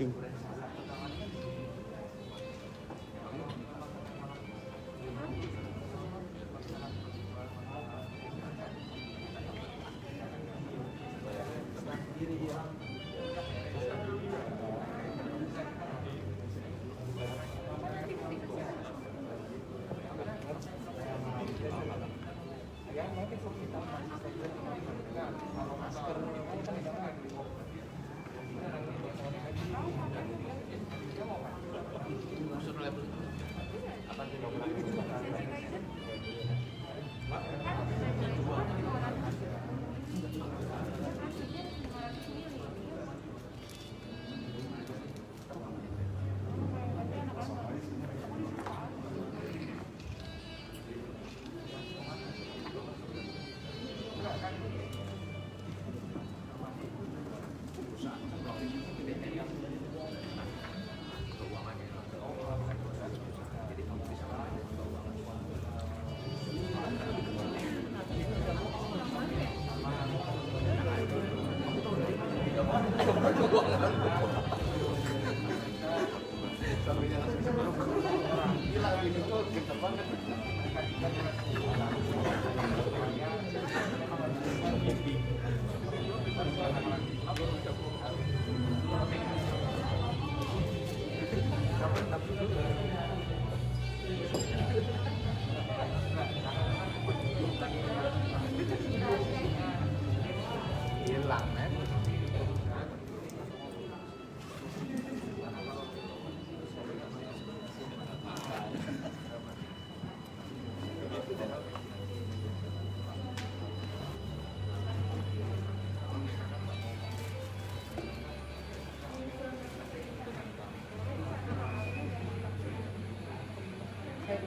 Tuh.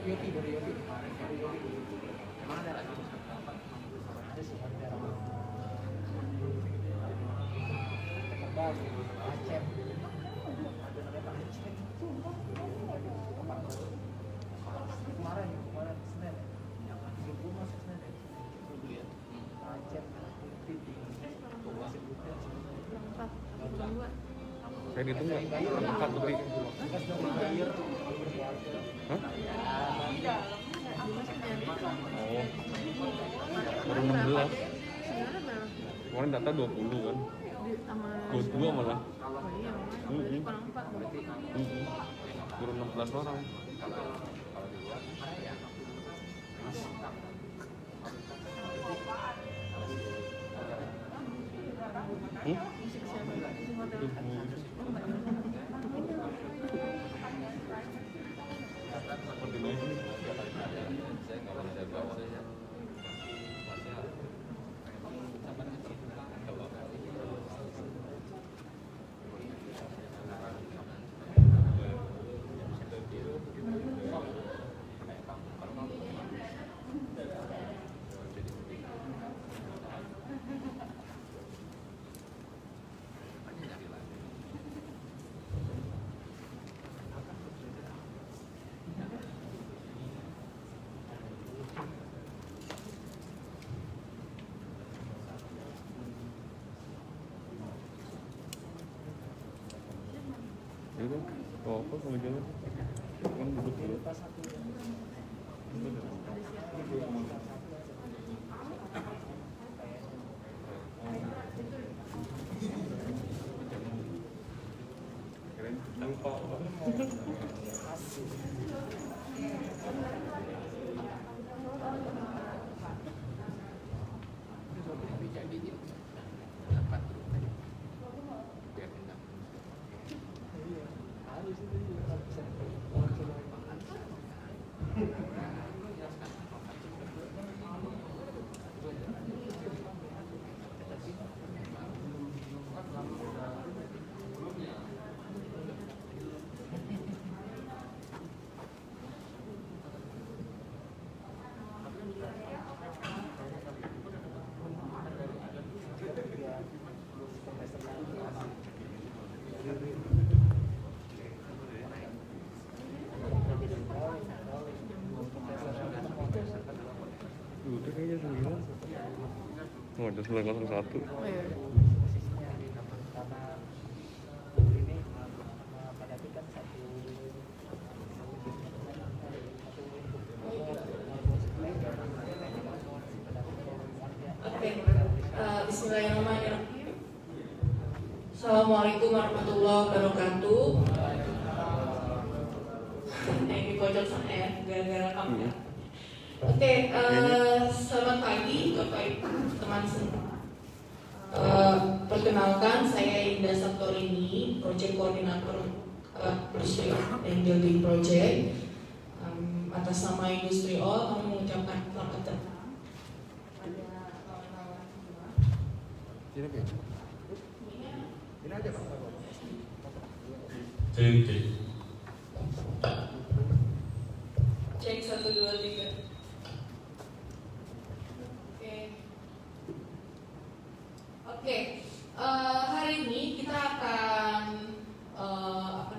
Yopi dari Yopi. Mana ada lagi? Ada sih ada. Kebab, Aceh. Ada namanya Aceh. Kemarin Senin. Minggu masuk Senin. Minggu ya. Aceh. Saya hitung nggak? 4 lebih. Hah? Oh, baru 16. Kemarin data 20 kan? 22 malah. Baru 16 orang. Itu, oh apa kalau jalan? Kan duduk dulu. Keren, lupa. Udah kayaknya 9. Oh, ada 901. Oh iya. Bismillahirrahmanirrahim. Assalamualaikum warahmatullahi wabarakatuh. Ini pojok sana ya, gara-gara kamu. Oke, selamat pagi Bapak Ibu teman semua. Perkenalkan, saya Indah Saptorini, Project Coordinator Industri and Building Project. Atas nama Industri All, kami mengucapkan selamat datang pada kawan-kawan semua. Ini aja Pak. Cek 1, 2, 3. Oke. Hari ini kita akan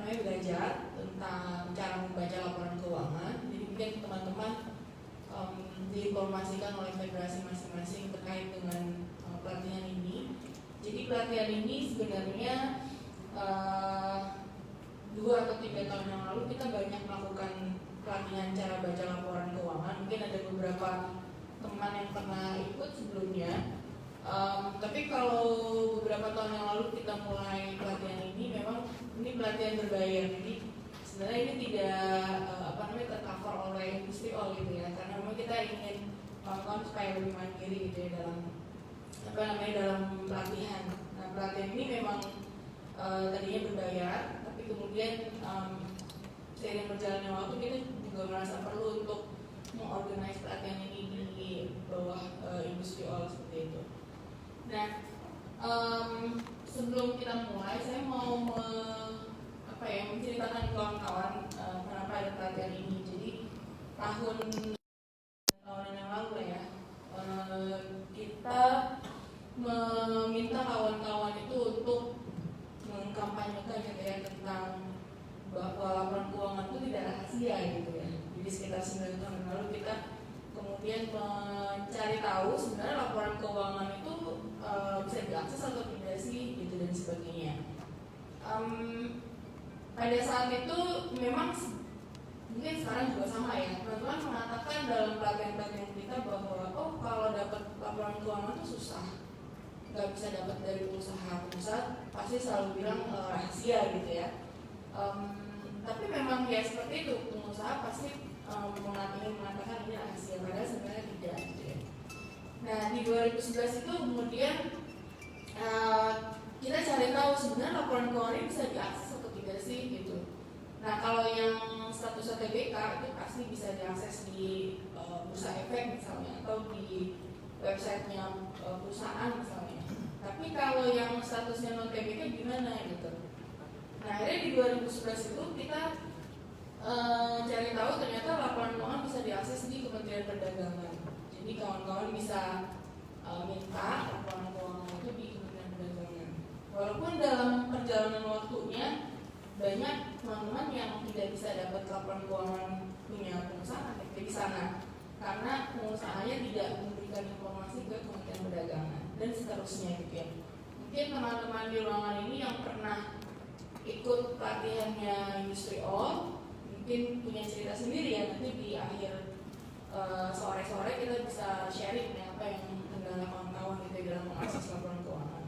belajar tentang cara membaca laporan keuangan. Jadi mungkin teman-teman diinformasikan oleh federasi masing-masing terkait dengan pelatihan ini. Jadi pelatihan ini sebenarnya 2 atau 3 tahun yang lalu kita banyak melakukan pelatihan cara baca laporan keuangan. Mungkin ada beberapa teman yang pernah ikut sebelumnya. Tapi kalau beberapa tahun yang lalu kita mulai pelatihan ini, memang ini pelatihan berbayar. Jadi sebenarnya ini tidak tercover oleh Industri All gitu ya, karena memang kita ingin kawan-kawan supaya lebih mandiri gitu ya dalam pelatihan. Nah, pelatihan ini memang tadinya berbayar, tapi kemudian seiring berjalannya waktu kita juga merasa perlu untuk mengorganize pelatihan ini di bawah Industri All seperti itu. Nah, sebelum kita mulai, saya mau menceritakan ke kawan-kawan kenapa ada pelatihan ini. Jadi tahun yang lalu ya, kita meminta kawan-kawan itu untuk mengkampanyekan gitu ya tentang bahwa laporan keuangan itu tidak rahasia gitu ya. Jadi sekitar 9 tahun yang lalu kita kemudian mencari tahu sebenarnya laporan keuangan itu bisa diakses atau tidak sih gitu dan sebagainya. Pada saat itu memang mungkin sekarang juga sama ya, teman-teman mengatakan dalam pelatihan kita bahwa kalau dapat laporan keuangan itu susah, nggak bisa dapat dari pengusaha pasti selalu bilang rahasia gitu ya. Tapi memang ya seperti itu, pengusaha pasti mengatakan ini rahasia, padahal sebenarnya tidak gitu ya. Nah di 2011 itu kemudian kita cari tahu sebenarnya laporan keuangan ini bisa diakses atau tidak sih gitu. Nah kalau yang status TBK itu pasti bisa diakses di bursa efek misalnya atau di websitenya perusahaan misalnya. Tapi kalau yang statusnya non TBK gimana gitu. Nah akhirnya di 2011 itu kita cari tahu ternyata laporan keuangan bisa diakses di Kementerian Perdagangan. Jadi kawan-kawan bisa minta laporan keuangan itu di Kementerian Perdagangan. Walaupun dalam perjalanan waktunya banyak teman-teman yang tidak bisa dapat laporan keuangan punya pengusaha di sana karena pengusahanya tidak memberikan informasi ke Kementerian Perdagangan dan seterusnya gitu ya. Mungkin teman-teman di ruangan ini yang pernah ikut pelatihannya Industri All mungkin punya cerita sendiri ya, nanti di akhir sore-sore kita bisa sharing ya, apa yang kendala kawan-kawan gitu dalam mengakses laporan keuangan.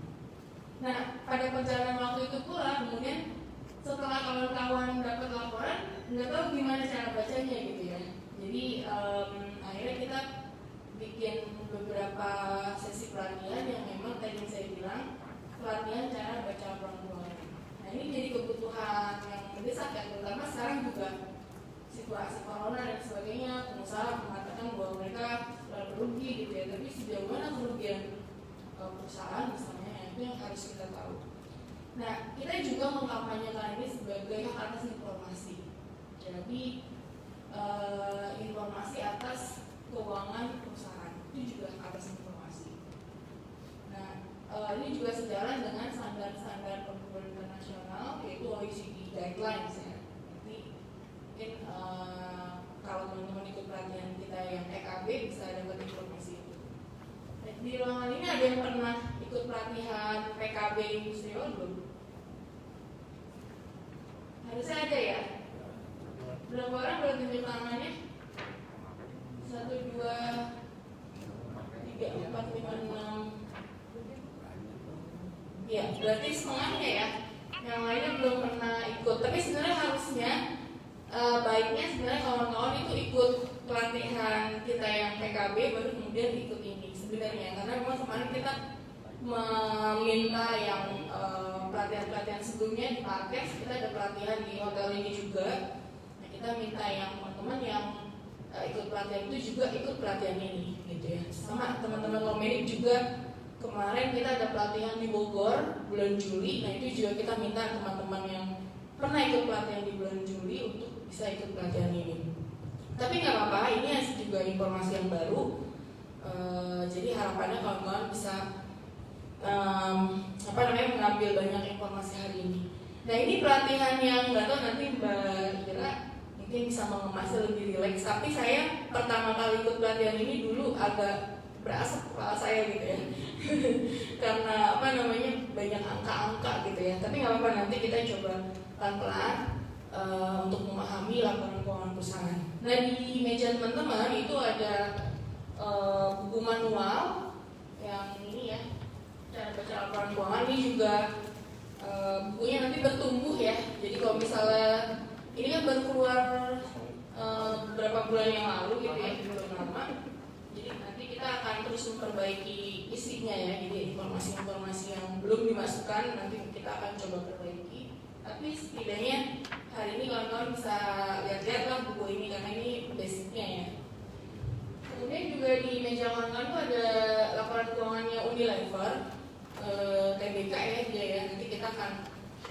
Nah pada perjalanan waktu itu pula kemudian setelah kawan-kawan dapat laporan nggak tahu gimana cara bacanya gitu ya. Jadi akhirnya kita bikin beberapa sesi pelatihan yang memang tadi saya bilang pelatihan cara baca laporan keuangan. Nah ini jadi kebutuhan yang mendesak ya, terutama sekarang juga situasi corona dan sebagainya, pengusaha mengatakan bahwa mereka rugi gitu ya, tapi sejauh mana kerugian perusahaan misalnya itu yang harus kita tahu. Nah kita juga mengkampanyekan ini sebagai hak atas informasi. Jadi informasi atas keuangan perusahaan itu juga hak atas informasi. Nah ini juga sejalan dengan standar-standar perkumpulan internasional yaitu OECD guidelines ya. Nanti mungkin kalau teman-teman ikut pelatihan kita yang EKB bisa dapat informasi itu. Nah, di ruangan ini ada yang pernah ikut pelatihan PKB Industri All belum? Harusnya ada ya. Berapa orang boleh tunjuk tangannya? 1, 2, 3, 4, 5, 6, Ya, berarti setengahnya ya. Yang lainnya belum pernah ikut. Tapi sebenarnya harusnya baiknya sebenarnya kawan-kawan itu ikut pelatihan kita yang PKB baru kemudian ikut ini sebenarnya, karena memang kemarin kita meminta yang pelatihan-pelatihan sebelumnya di Parkes, kita ada pelatihan di hotel ini juga. Nah, kita minta yang teman-teman yang ikut pelatihan itu juga ikut pelatihan ini gitu ya. Sama teman-teman Lomedik juga kemarin kita ada pelatihan di Bogor bulan Juli. Nah, itu juga kita minta teman-teman yang pernah ikut pelatihan di bulan Juli untuk bisa ikut pelatihan ini. Tapi nggak apa-apa, ini juga informasi yang baru. Jadi harapannya kawan-kawan bisa mengambil banyak informasi hari ini. Nah, ini pelatihan yang nggak tahu nanti Mbak Ira mungkin bisa mengemasnya lebih rileks. Tapi saya pertama kali ikut pelatihan ini dulu agak berasap kepala saya gitu ya. Karena banyak angka-angka gitu ya. Tapi nggak apa-apa, nanti kita coba pelan-pelan untuk memahami laporan keuangan perusahaan. Nah, di meja teman-teman itu ada buku manual yang ini ya, cara baca laporan keuangan. Ini juga bukunya nanti bertumbuh ya. Jadi kalau misalnya ini kan baru keluar beberapa bulan yang lalu gitu ya, belum lama. Jadi nanti kita akan terus memperbaiki isinya ya. Jadi informasi-informasi yang belum dimasukkan nanti kita akan coba perbaiki. Tapi setidaknya hari ini kawan-kawan bisa lihat-lihat lah buku ini karena ini basicnya ya. Kemudian juga di meja kawan-kawan itu ada laporan keuangannya Unilever, TBK ya dia ya. Nanti kita akan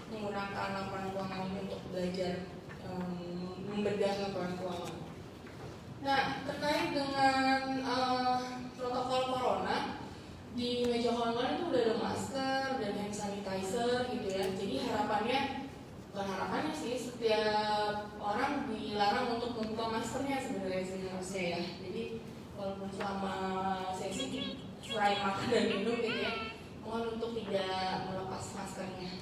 menggunakan laporan keuangan ini untuk belajar membedah laporan keuangan. Nah, terkait dengan protokol corona di meja kawan-kawan itu udah ada masker dan hand sanitizer gitu ya. Jadi bukan harapannya sih, setiap orang dilarang untuk membuka maskernya sebenarnya harusnya ya. Jadi walaupun selama sesi selain makan dan minum gitu ya, mohon untuk tidak melepas maskernya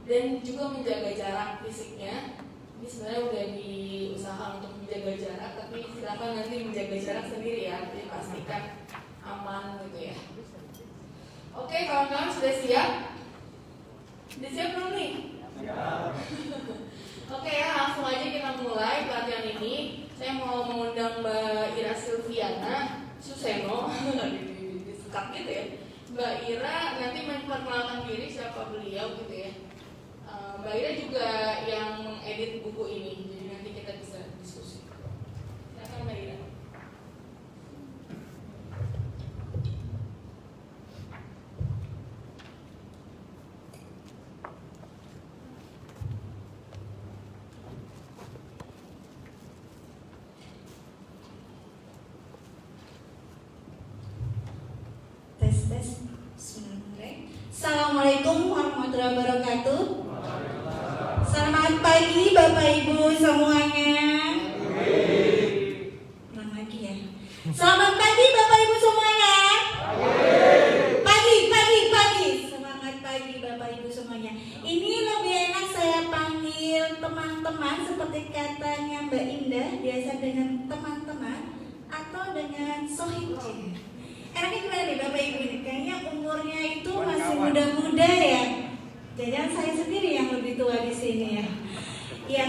dan juga menjaga jarak fisiknya. Ini sebenarnya udah diusahakan untuk menjaga jarak, tapi silakan nanti menjaga jarak sendiri ya. Jadi pastikan aman gitu ya. Oke, kawan-kawan sudah siap? Sudah siap belum nih? Oke ya, langsung aja kita mulai pelatihan ini. Saya mau mengundang Mbak Ira Silviana Suseno, disekat gitu ya. Mbak Ira nanti memperkenalkan diri siapa beliau gitu ya. Mbak Ira juga yang mengedit buku ini, jadi nanti kita bisa diskusi. Silakan Mbak Ira. Assalamualaikum warahmatullahi wabarakatuh. Selamat pagi Bapak Ibu semuanya. Ulang lagi ya. Selamat pagi Bapak Ibu semuanya. Pagi. Semangat pagi Bapak Ibu semuanya. Ini lebih enak saya panggil teman-teman seperti katanya Mbak Indah, biasa dengan teman-teman atau dengan sohib. Enaknya gimana nih Bapak Ibu ini? Kayaknya umurnya itu masih muda-muda ya. Jangan saya sendiri yang lebih tua di sini ya. Ya,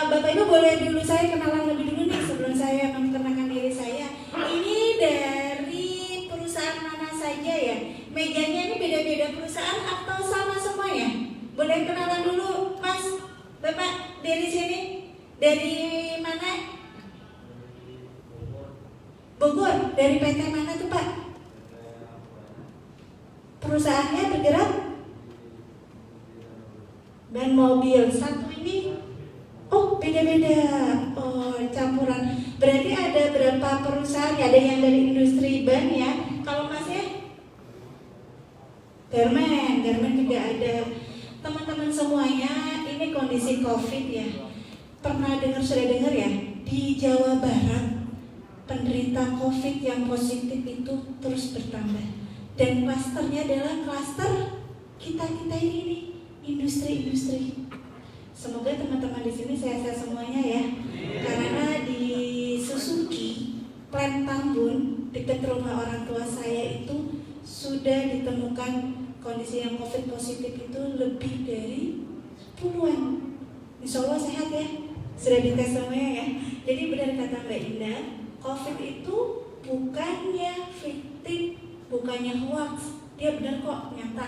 Bapak Ibu boleh dulu saya kenalan lebih dulu nih sebelum saya memperkenalkan diri saya. Ini dari perusahaan mana saja ya? Mejanya ini beda-beda perusahaan atau sama semuanya? Boleh kenalan dulu, Mas, Bapak dari sini? Dari mana? Bogor. Dari PT mana tuh Pak? Perusahaannya bergerak ban mobil. Satu ini, oh beda-beda, oh campuran. Berarti ada berapa perusahaan? Ada yang dari industri ban ya. Kalau Masnya? Garmen juga ada. Teman-teman semuanya, ini kondisi COVID ya. Sudah dengar ya? Di Jawa Barat penderita COVID yang positif itu terus bertambah, dan klasternya adalah klaster kita ini industri. Semoga teman-teman di sini sehat-sehat semuanya ya. Karena di Suzuki Plant Tambun dekat rumah orang tua saya itu sudah ditemukan kondisi yang COVID positif itu lebih dari 10-an. Insya Allah sehat ya, sudah dites semuanya ya. Jadi benar kata Mbak Indah, COVID itu bukannya fiktif, bukannya hoax, dia benar kok, nyata.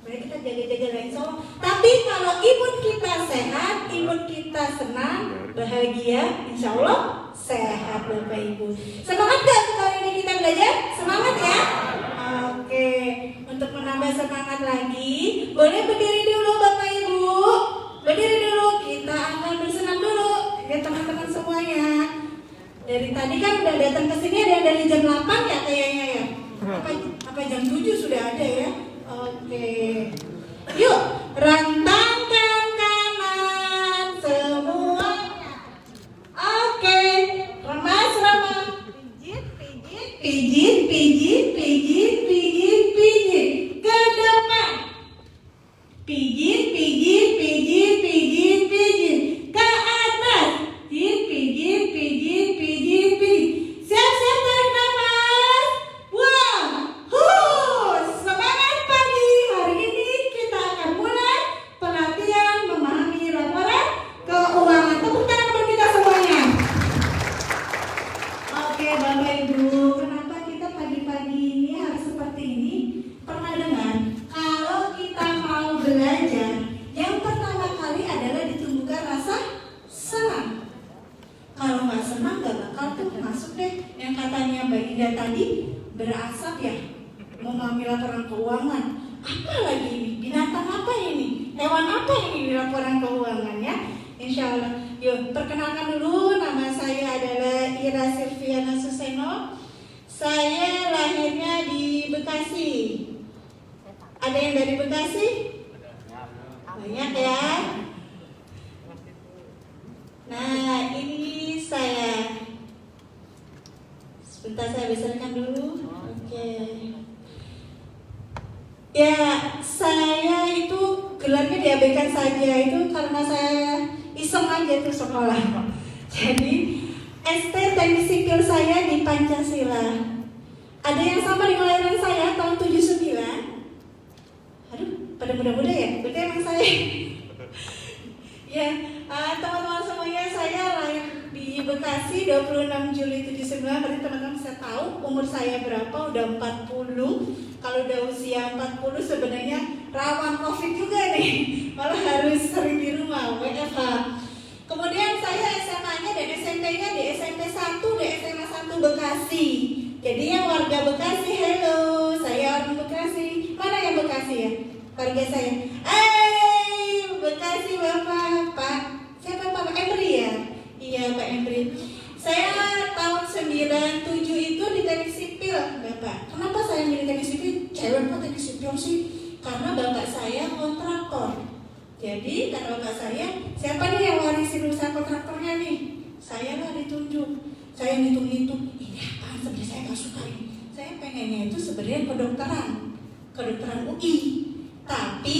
Mari kita jaga-jaga lah insya Allah. Tapi kalau imun kita sehat, imun kita senang, bahagia, insya Allah sehat Bapak Ibu. Semangat gak kali ini kita belajar? Semangat ya? Oke, untuk menambah semangat lagi, boleh berdiri dulu Bapak Ibu. Berdiri dulu, kita akan bersenam dulu. Ya teman-teman semuanya. Dari tadi kan udah datang ke sini, ada yang dari jam 8 ya kayaknya ya. Apa jam 7 sudah ada ya? Oke. Yuk, rentangkan kanan semuanya. Oke, remas. Pijit. Ke depan. Pijit. Ke atas. Pijit. Siap-siap tarik nafas. Buang. Semangat pagi. Hari ini kita akan mulai pelatihan memahami laporan keuangan. Tepuk tangan buat kita semuanya. Oke Bapak Ibu, kenapa kita pagi-pagi ini harus seperti ini? Pernah dengar? Kalau kita mau belajar, yang pertama kali adalah ditumbuhkan rasa senang. Kalau nggak senang nggak bakal tuh masuk deh. Yang katanya Mbak Indah tadi berasap ya, memahami laporan keuangan. Apa lagi ini? Binatang apa ini? Hewan apa ini di laporan keuangan ya? Insya Allah. Yuk, perkenalkan dulu, nama saya adalah Ira Silviana Suseno. Saya lahirnya di Bekasi. Ada yang dari Bekasi? Banyak ya. Nah, ini saya. Sebentar saya besarkan dulu. Oke. Ya, saya itu gelarnya diabaikan saja itu karena saya iseng aja tuh sekolah. Jadi ST Teknik Sipil saya di Pancasila. Ada yang sama dengan kelahiran saya tahun 79. Aduh, pada muda-muda ya? Berarti emang saya. Ya, teman-teman semuanya, saya lahir di Bekasi 26 Juli 79. Berarti teman-teman bisa tahu umur saya berapa, udah 40. Kalau udah usia 40 sebenarnya rawan COVID juga nih. Malah harus sering di rumah, WFH. Kemudian saya SMA-nya dan SMP-nya di SMP 1, di SMA 1 Bekasi. Jadi yang warga Bekasi, hello, saya orang Bekasi. Mana yang Bekasi ya? Warga saya. Bekasi Bapak, Pak. Siapa Pak Emri ya? Iya Pak Emri. Saya tahun 97 itu di teknik sipil Bapak. Kenapa saya milih teknik sipil? Cewek kok teknik sipil sih? Karena bapak saya kontraktor. Jadi kata bapak saya, siapa nih yang warisin usaha kontraktornya nih? Saya lah ditunjuk. Saya ngitung-ngitung, ini apaan sebenarnya saya gak suka ini. Saya pengennya itu sebenarnya kedokteran UI. Tapi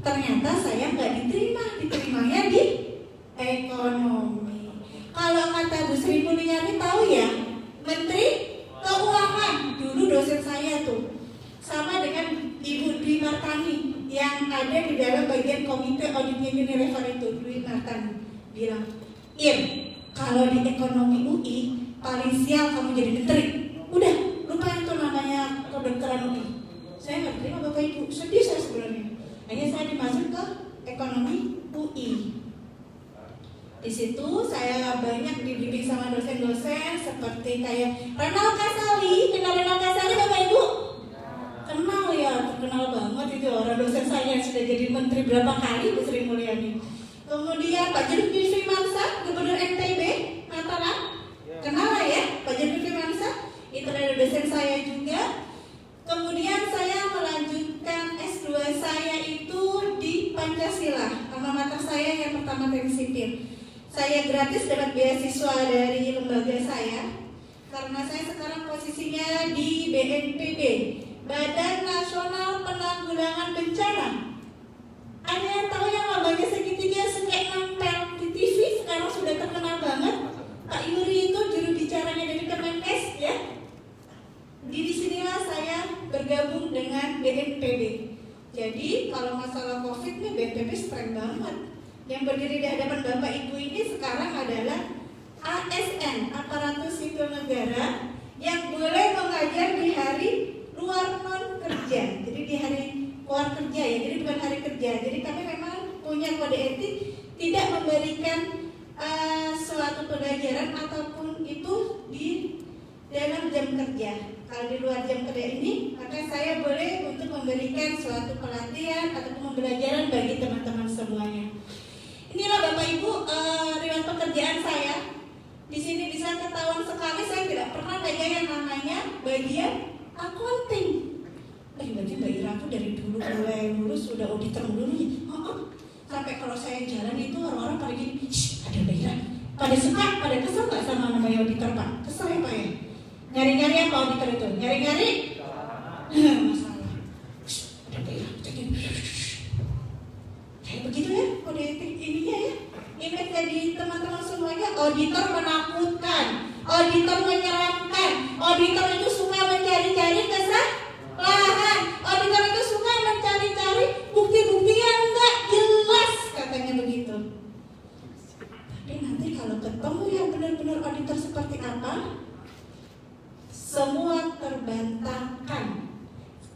ternyata saya nggak diterimanya di ekonomi. Kalau kata Bu Sri Mulyani tahu ya, Menteri Keuangan dulu dosen saya tuh, sama dengan Ibu Dwi Martani yang ada di dalam bagian komite audit Unilever itu. Dwi Martani bilang, kalau di ekonomi UI paling sial kamu jadi menteri. Udah, lupain tuh namanya kedokteran UI. Saya nggak terima Bapak Ibu, sedih saya sebenarnya. Akhirnya saya dimasuk ke ekonomi UI. Di situ saya banyak dibimbing sama dosen-dosen seperti kayak Renal Kasali. Kenal Renal Kasali Bapak Ibu? Kenal ya, terkenal banget itu orang dosen saya yang sudah jadi menteri berapa kali, Bu Sri Mulyani. Kemudian Pak Zulkifli Mansa, Gubernur NTB Mataram. Kenal lah ya, Pak Zulkifli Mansa. Itu ada dosen saya juga. Kemudian saya melanjutkan S2 saya itu di Pancasila, alma mater saya yang pertama teknik sipil. Saya gratis dapat beasiswa dari lembaga saya karena saya sekarang posisinya di BNPB, Badan Nasional Penanggulangan Bencana. Ada yang tahu yang lambangnya segitiga suka nempel di TV, sekarang sudah terkenal banget. Pak Yuri itu juru bicaranya dari Kemenkes ya. Di disinilah saya bergabung dengan BNPB. BNPB. Jadi kalau masalah COVID nih BNPB streng banget. Yang berdiri di hadapan Bapak Ibu ini sekarang adalah ASN, aparatur sipil negara, yang boleh mengajar di hari luar non kerja. Jadi di hari luar kerja ya, jadi bukan hari kerja. Jadi kami memang punya kode etik tidak memberikan suatu pelajaran ataupun itu di dalam jam kerja. Kalau di luar jam kerja ini, maka saya boleh untuk memberikan suatu pelatihan ataupun pembelajaran bagi teman-teman semuanya. Inilah Bapak Ibu riwayat pekerjaan saya. Di sini bisa ketahuan sekali saya tidak pernah pegang yang namanya bagian accounting. Berarti Mbak Ira aku dari dulu mulai lulus sudah auditor dulu ya. Sampai kalau saya jalan itu orang-orang pada gini, ada Mbak Ira. Pada suka, pada kesel nggak sama namanya auditor Pak? Kesel ya Pak ya? Nyari-nyari apa auditor itu? Nyari-nyari? Masalah. Ada Mbak Ira, kayak begitu ya kode etik ininya ya. Image jadi teman-teman semuanya, auditor menakutkan, auditor menyeramkan, auditor itu suka mencari-cari kesalahan, auditor itu suka mencari-cari bukti-bukti yang nggak jelas, katanya begitu. Tapi nanti kalau ketemu yang benar-benar auditor seperti apa, semua terbantahkan.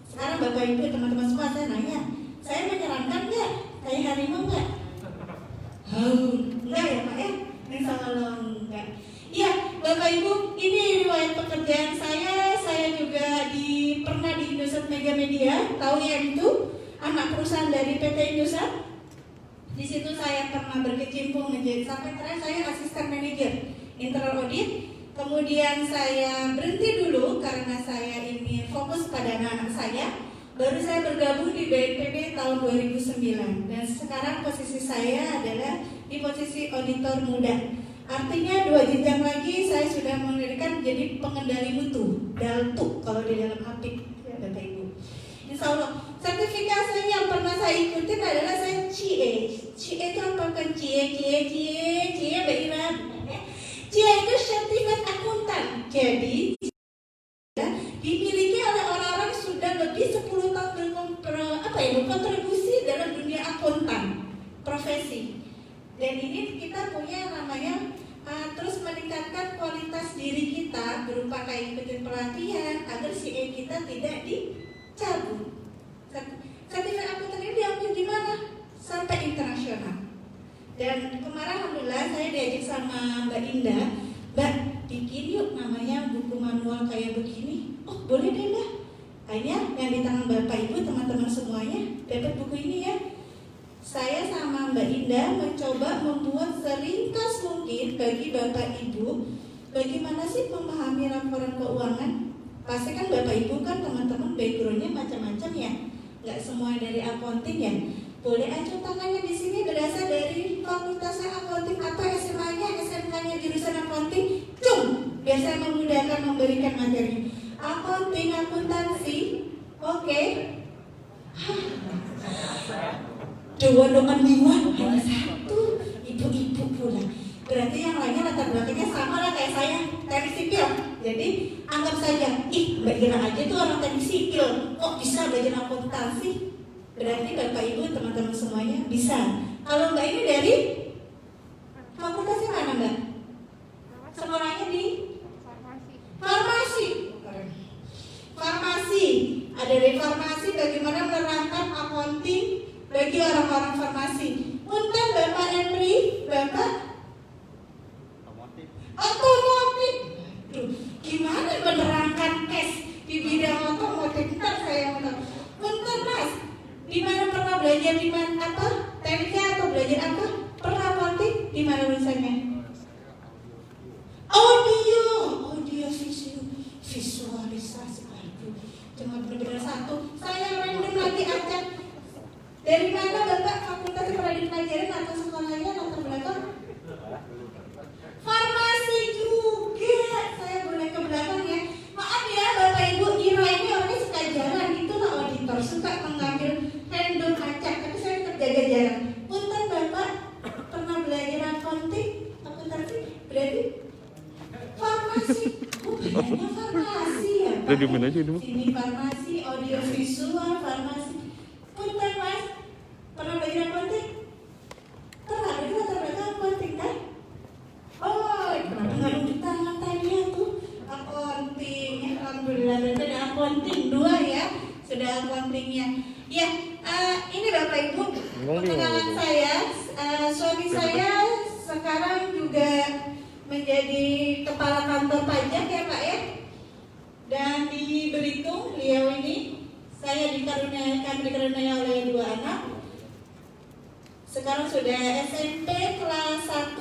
Sekarang Bapak Ibu teman-teman semua saya nanya, saya menyeramkan nggak? Kayak harimau nggak? Enggak ya Pak ya? Insya Allah enggak. Iya Bapak Ibu, ini riwayat pekerjaan saya. Saya juga pernah di Indosat Mega Media. Tahu ya itu anak perusahaan dari PT Indosat. Di situ saya pernah berkecimpung menjadi sampai terakhir saya asisten manajer internal audit. Kemudian saya berhenti dulu karena saya ini fokus pada anak-anak saya. Baru saya bergabung di BNPB tahun 2009 dan sekarang posisi saya adalah di posisi auditor muda. Artinya 2 jenjang lagi saya sudah mendirikan jadi pengendali mutu, DALTU kalau di dalam APIK ya Bapak Ibu. Insya Allah sertifikasi yang pernah saya ikutin adalah saya CA. CA itu apa kan? CA Mbak Ira. CA itu Certified Accountant. Jadi dimiliki oleh orang-orang yang sudah lebih 10 tahun berkontribusi dalam dunia akuntan profesi. Dan ini kita punya namanya terus meningkatkan kualitas diri kita berupa kayak ikutin pelatihan agar CA kita tidak dicabut. Sertifikat akuntan ini diambil di mana? Sampai internasional. Dan kemarin alhamdulillah saya diajak sama Mbak Indah, Mbak bikin yuk namanya buku manual kayak begini. Oh boleh deh Mbak. Akhirnya yang di tangan Bapak Ibu teman-teman semuanya dapat buku ini ya. Saya sama Mbak Indah mencoba membuat seringkas mungkin bagi Bapak Ibu bagaimana sih memahami laporan keuangan. Pasti kan Bapak Ibu kan teman-teman backgroundnya macam-macam ya. Nggak semua dari accounting ya. Boleh aja tangannya di sini berasal dari fakultasnya accounting atau SMA-nya, SMK-nya jurusan accounting. Biar saya memudahkan memberikan materi. Accounting, akuntansi, oke. Doan-doan liwat hanya satu, ibu-ibu pula. Berarti yang lainnya latar belakangnya sama lah kayak saya, teknik sipil. Jadi anggap saja, Mbak Ira aja tuh orang teknik sipil, kok bisa belajar akuntansi? Berarti Bapak Ibu teman-teman semuanya bisa. Kalau Mbak ini dari fakultasnya mana Mbak? Sekolahnya di farmasi. Farmasi. Ada dari farmasi bagaimana menerapkan accounting bagi orang-orang farmasi. Punten Bapak Henry, Bapak otomotif. Gimana menerangkan cash di bidang otomotif? Ntar saya mau. Punten Mas, di mana pernah belajar di mana apa? Tekniknya atau belajar apa? Pernah accounting di mana tulisannya? Audio visualisasi. Cuma benar-benar satu. Saya random lagi acak. Dari mana Bapak fakultas pernah dipelajarin atau sekolahnya latar belakang? Farmasi juga. Saya boleh ke belakang ya. Maaf ya Bapak Ibu, Ira ini orangnya suka jalan. Itulah auditor, suka mengambil random acak. Tapi saya terjaga jarak. Punten Bapak pernah belajar accounting, akuntansi, berarti farmasi. Bedanya farmasi ya Pak. Udah diemin aja dulu. Ini farmasi, audio visual, accountingnya. Ya, ini Bapak Ibu, Bingung. perkenalan saya. Suami saya sekarang juga menjadi kepala kantor pajak ya Pak ya. Dan di Belitung, beliau ini saya dikaruniai oleh 2 anak. Sekarang sudah SMP kelas 1,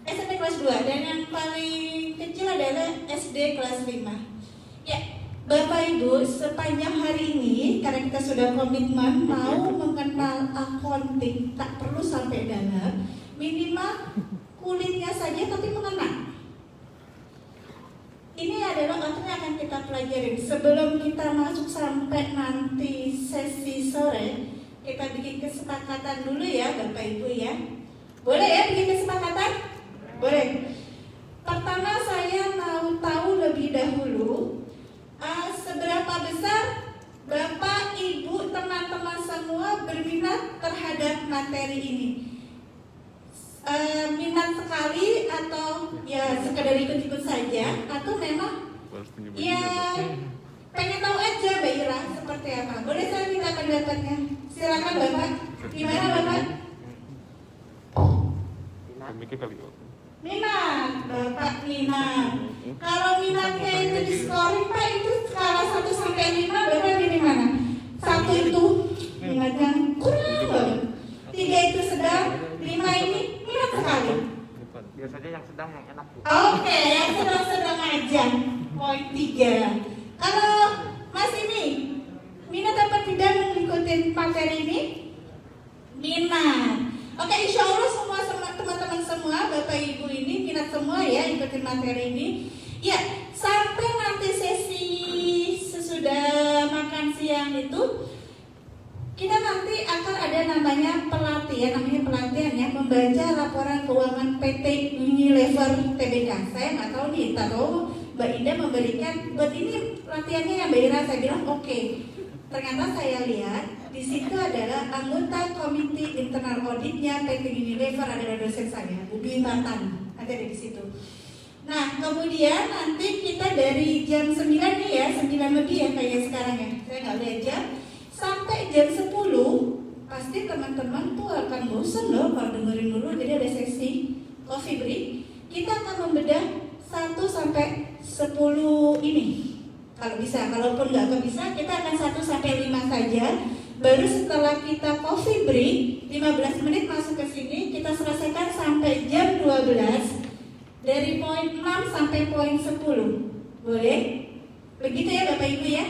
SMP kelas 2, dan yang paling kecil adalah SD kelas 5. Ya, Bapak Ibu, sepanjang hari ini karena kita sudah komitmen mau mengenal accounting, tak perlu sampai dalam, minimal kulitnya saja tapi mengenal. Ini adalah waktu yang akan kita pelajarin. Sebelum kita masuk sampai nanti sesi sore, kita bikin kesepakatan dulu ya Bapak Ibu ya. Boleh ya bikin kesepakatan? Boleh. Pertama saya mau tahu lebih dahulu seberapa besar Bapak, Ibu, teman-teman semua berminat terhadap materi ini. Minat sekali atau ya sekedar ikut-ikut saja, atau memang ya pengen tahu aja Mbak Ira seperti apa. Boleh saya minta pendapatnya? Silakan Bapak. Gimana Bapak? Mikir kali. Minat, Bapak minat. Kalau minatnya itu di scoring Pak, itu skala 1 sampai 5 Bapak di mana? 1 itu minatnya kurang banget. 3 itu sedang, 5 ini minat sekali. Biasanya yang sedang yang enak Bu. Oke, yang sedang-sedang aja. Poin 3. Kalau Mas ini minat apa tidak mengikuti materi ini? Minat. Oke, insya Allah semua teman-teman semua, Bapak Ibu ini minat semua ya ikutin materi ini. Ya, sampai nanti sesi sesudah makan siang itu kita nanti akan ada namanya pelatihan ya, membaca laporan keuangan PT Unilever Tbk. Saya nggak tahu nih, tahu Mbak Ida memberikan buat ini latihannya yang Mbak Ira, saya bilang oke. Ternyata saya lihat di situ adalah anggota komite internal auditnya PT Unilever, adalah dosen saya, Bu Dwi Matan, ada di situ. Nah, kemudian nanti kita dari jam 9 nih ya, 9 lebih ya kayak sekarang ya, saya nggak lihat jam, sampai jam 10 pasti teman-teman tuh akan bosan loh kalau dengerin dulu. Jadi ada sesi coffee break. Kita akan membedah 1 sampai 10 ini kalau bisa. Kalaupun nggak bisa, kita akan 1 sampai 5 saja. Baru setelah kita coffee break 15 menit masuk ke sini, kita selesaikan sampai jam 12 dari poin 6 sampai poin 10. Boleh? Begitu ya Bapak Ibu ya.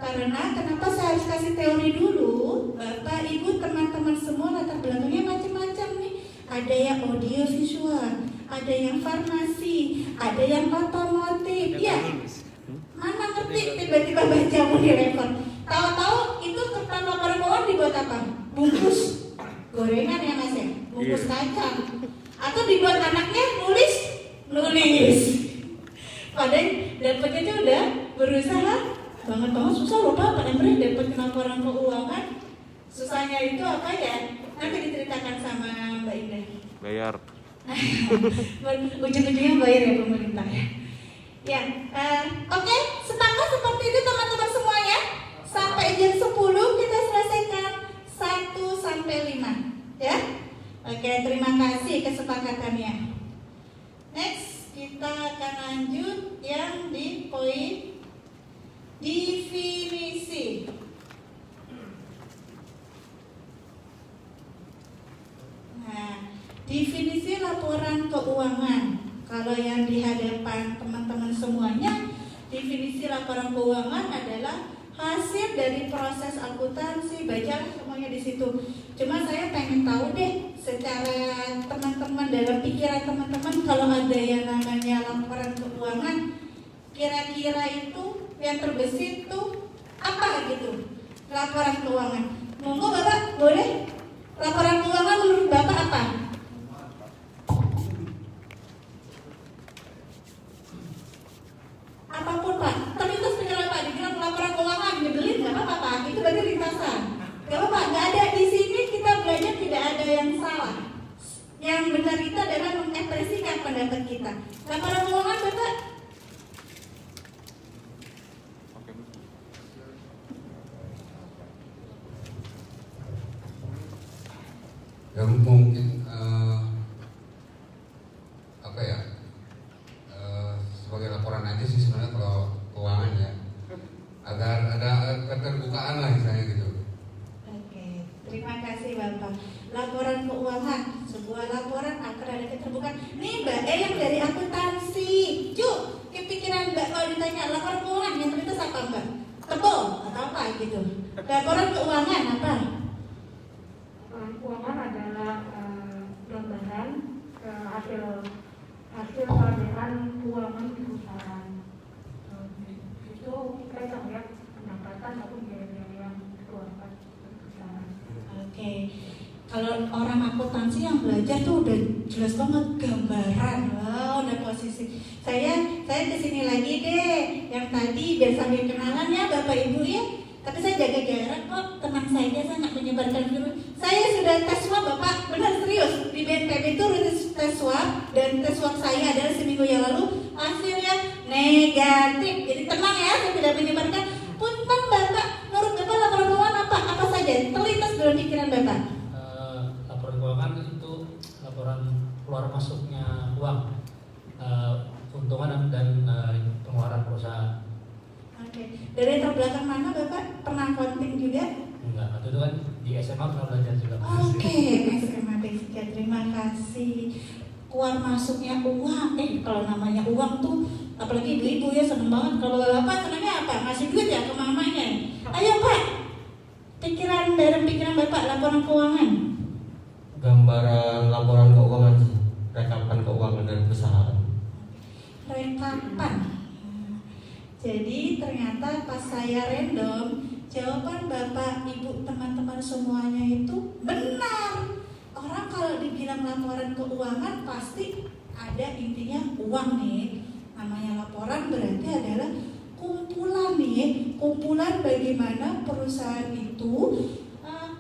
Karena kenapa saya harus kasih teori dulu? Bapak, Ibu, teman-teman semua latar belakangnya macam-macam nih. Ada yang audio visual, ada yang farmasi, ada yang otomotif. Ya, mana ngerti tiba-tiba baca Unilever. Tahu-tahu itu kertas laporan keuangan dibuat apa? Bungkus gorengan ya Mas ya? Bungkus kacang. Atau dibuat anaknya nulis. Padahal dapetnya aja udah berusaha banget susah loh Pak, padahal dapat laporan keuangan. Susahnya itu apa ya? Nanti diceritakan sama Mbak Indah. Bayar. Ujung-ujungnya bayar ya pemerintah ya. Ya, oke, sepakat seperti itu teman-teman semuanya. Sampai jam 10 kita selesaikan 1 sampai 5 ya. Oke, terima kasih kesepakatannya. Next, kita akan lanjut yang di poin definisi. Nah, definisi laporan keuangan. Kalau yang di hadapan teman-teman semuanya, definisi laporan keuangan adalah hasil dari proses akuntansi. Baca semuanya di situ. Cuma saya pengen tahu deh, secara teman-teman, dalam pikiran teman-teman, kalau ada yang namanya laporan keuangan, kira-kira itu yang terbesit tuh apa gitu? Laporan keuangan. Monggo Bapak, boleh? Laporan keuangan menurut Bapak apa? Apapun Pak, terlintas pikiran Pak, dibilang laporan keuangan, nyebelin nggak apa-apa Pak, itu berarti lintasan. Gak apa-apa, nggak ada di sini, kita belajar tidak ada yang salah. Yang benar itu adalah mengekspresikan pendapat kita. Laporan keuangan Bapak? Ya mungkin apa ya, sebagai laporan aja sih sebenarnya kalau keuangan ya, agar ada keterbukaan lah misalnya gitu. Oke, terima kasih Bapak. Laporan keuangan, sebuah laporan akan ada keterbukaan. Nih Mbak yang dari akuntansi, yuk kepikiran Mbak kalau ditanya laporan keuangan yang terlintas apa Mbak? Tebel atau apa gitu? Laporan keuangan apa? Keuangan adalah gambaran hasil perbedaan keuangan perusahaan. Itu kita bisa melihat pendapatan maupun biaya-biaya yang dikeluarkan perusahaan. Oke, kalau orang akuntansi yang belajar tuh udah jelas banget gambaran. Wow, udah posisi. Saya kesini lagi deh. Yang tadi biar sambil kenalan ya Bapak Ibu ya. Tapi saya jaga jarak kok, tenang saja, saya nggak menyebarkan virus. Saya sudah tes swab Bapak, benar serius. Di BNPB itu tes swab, dan tes swab saya adalah seminggu yang lalu, hasilnya negatif. Jadi tenang ya, saya tidak menyebarkan. Punten Bapak, menurut Bapak laporan keuangan apa saja terlintas dalam pikiran Bapak? Laporan keuangan itu laporan keluar masuknya uang, keuntungan dan pengeluaran perusahaan. Oke, dari terbelakang mana Bapak? Pernah accounting juga? Enggak, itu kan di SMA pernah belajar juga. Oke, SMA Basic, terima kasih. Keluar masuknya uang, kalau namanya uang tuh, apalagi ibu-ibu ya seneng banget. Kalau Bapak senangnya apa? Ngasih duit ya ke mamanya. Ayo Pak, dalam pikiran Bapak laporan keuangan. Gambaran laporan keuangan sih, rekapan keuangan dari perusahaan. Rekapan. Jadi ternyata pas saya random, jawaban Bapak, Ibu, teman-teman semuanya itu benar. Orang kalau dibilang laporan keuangan pasti ada intinya uang nih. Namanya laporan berarti adalah kumpulan nih, kumpulan bagaimana perusahaan itu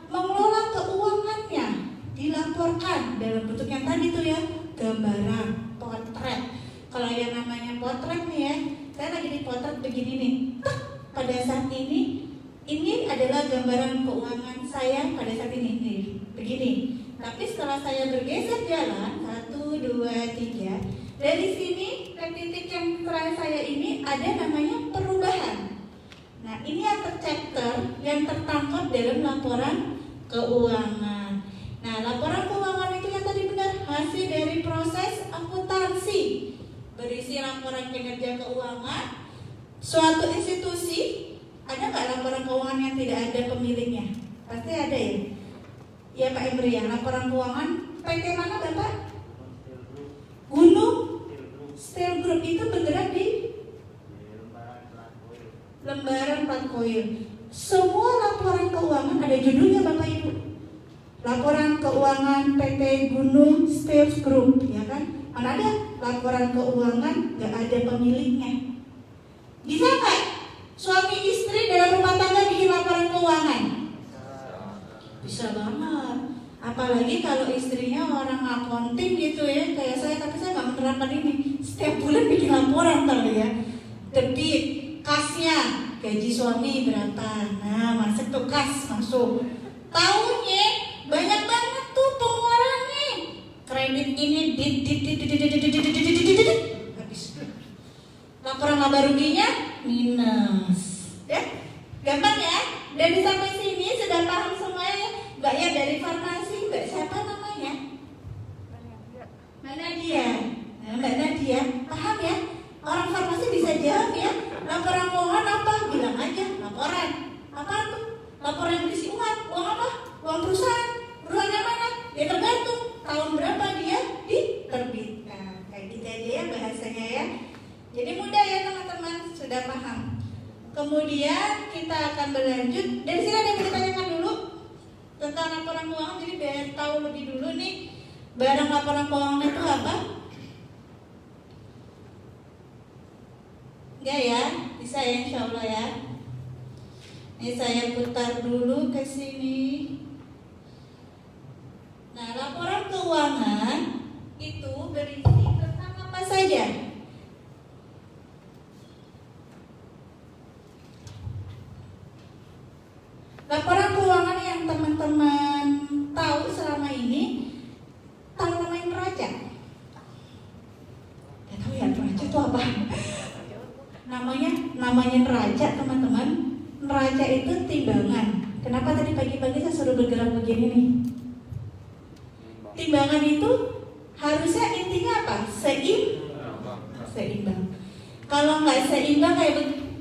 mengelola keuangannya, dilaporkan dalam bentuk yang tadi tuh ya, gambaran, potret. Kalau yang namanya potret nih ya, saya lagi dipotret begini nih. Pada saat ini adalah gambaran keuangan saya pada saat ini nih, begini. Tapi setelah saya bergeser jalan 1, 2, 3, dari sini ke titik yang terakhir saya ini ada namanya perubahan. Nah ini yang terchapter, yang tertangkap dalam laporan keuangan. Nah laporan keuangan itu yang tadi benar hasil dari proses akuntansi, berisi laporan kinerja keuangan suatu institusi. Ada nggak laporan keuangan yang tidak ada pemiliknya? Pasti ada ya. Ya Pak Emri ya, laporan keuangan PT mana Bapak? Gunung Steel Group itu bergerak di lembaran plat koil. Semua laporan keuangan ada judulnya Bapak Ibu. Laporan keuangan PT Gunung Steel Group, ya kan? Mana ada laporan keuangan nggak ada pemiliknya? Bisa nggak suami istri dalam rumah tangga bikin laporan keuangan? Bisa banget. Apalagi kalau istrinya orang accounting gitu ya, kayak saya, tapi saya nggak menerapkan ini. Setiap bulan bikin laporan kali ya. Debit, kasnya, gaji suami berapa? Nah, masuk tuh kas masuk. Tahunnya banyak banget tuh pengeluarannya. Kredit ini habis. Laporan laba ruginya minus. Ya, gampang ya. Dan sampai sini sudah paham semuanya. Mbak ya dari farmasi, Mbak siapa namanya? Mbak Nadia. Nah, Mbak Nadia, paham ya? Orang farmasi bisa jawab ya. Laporan keuangan apa? Bilang aja laporan. Apa tuh? Laporan yang berisi uang. Uang apa? Uang perusahaan. Perusahaannya mana? Ya tergantung tahun berapa dia diterbitkan. Kayak gitu aja ya bahasanya ya. Jadi mudah ya teman-teman, sudah paham. Kemudian kita akan berlanjut. Dari sini ada yang mau ditanyakan dulu tentang laporan keuangan, jadi biar tahu lebih dulu nih barang laporan keuangan itu apa? Enggak ya? Bisa ya insya Allah ya. Ini saya putar dulu ke sini. Nah, laporan keuangan itu berisi tentang apa saja? Laporan keuangan yang teman-teman tahu selama ini itu apa? Namanya neraca, teman-teman. Neraca itu timbangan. Kenapa tadi pagi-pagi saya suruh bergerak begini nih? Timbangan itu harusnya intinya apa? Seimbang. Kalau nggak seimbang kayak begini,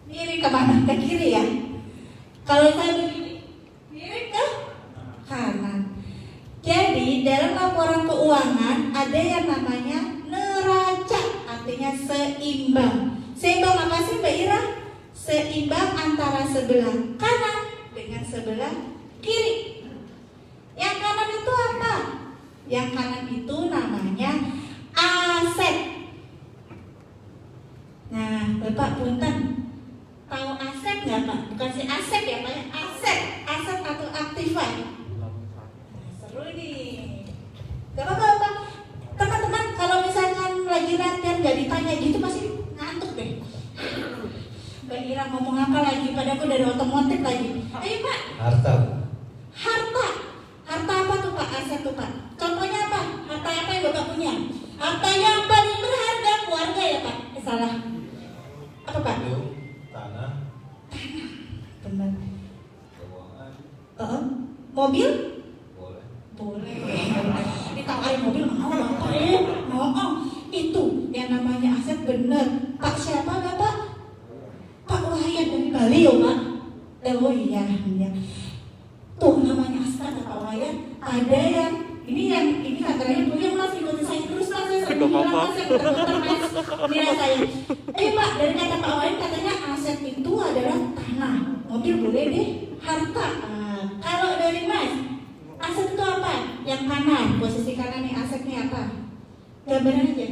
miring kemana? Ke kiri ya. Kalau saya begini, miring ke kanan. Jadi dalam laporan keuangan ada yang namanya neraca, artinya seimbang. Seimbang apa sih Mbak Ira? Seimbang antara sebelah kanan dengan sebelah kiri. Yang kanan itu apa? Yang kanan itu namanya aset. Nah, Bapak punten, tahu aset nggak Pak? Bukan si aset ya Pak, aset atau aktiva. Seru nih. Gak apa-apa. Teman-teman kalau misalkan lagi latihan nggak ditanya gitu pasti ngantuk deh. Mbak Ira ngomong apa lagi? Padahal aku dari otomotif lagi. Ayo Pak. Harta. Harta apa tuh Pak? Aset tuh Pak. Contohnya apa? Harta apa yang Bapak punya? Harta yang paling berharga keluarga ya Pak? Salah. Apa Pak? Tanah. Benar. Keuangan. Mobil? Boleh. Ditawarin mobil mau Bapak ya? Mau. Itu yang namanya aset bener. Pak siapa Bapak? Pak Wayan dari Bali ya Pak? Oh iya. Tuh namanya aset Pak Wayan. Ada yang ini katanya punya Mas, ikutin saya terus Mas, saya sering bilang Mas, saya muter-muter Mas. Nilai saya. Pak, dari kata Pak Wayan katanya aset itu adalah tanah. Mobil boleh deh. Harta. Kalau dari Mas, aset itu apa? Yang kanan, posisi kanan nih asetnya apa? Gambaran aja.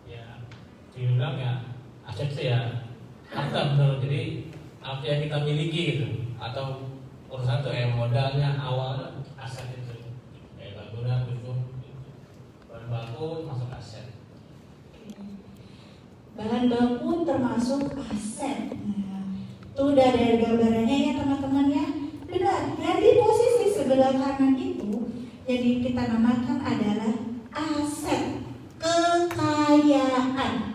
Ya, dibilang ya aset itu ya harta benar. Jadi apa yang kita miliki gitu, atau perusahaan itu modalnya awal aset itu kayak bangunan, gedung, bahan baku masuk aset. Bahan baku termasuk aset. Nah, itu udah ada gambarannya ya teman-teman ya. Benar. Jadi posisi sebelah kanan itu jadi kita namakan adalah aset, kekayaan.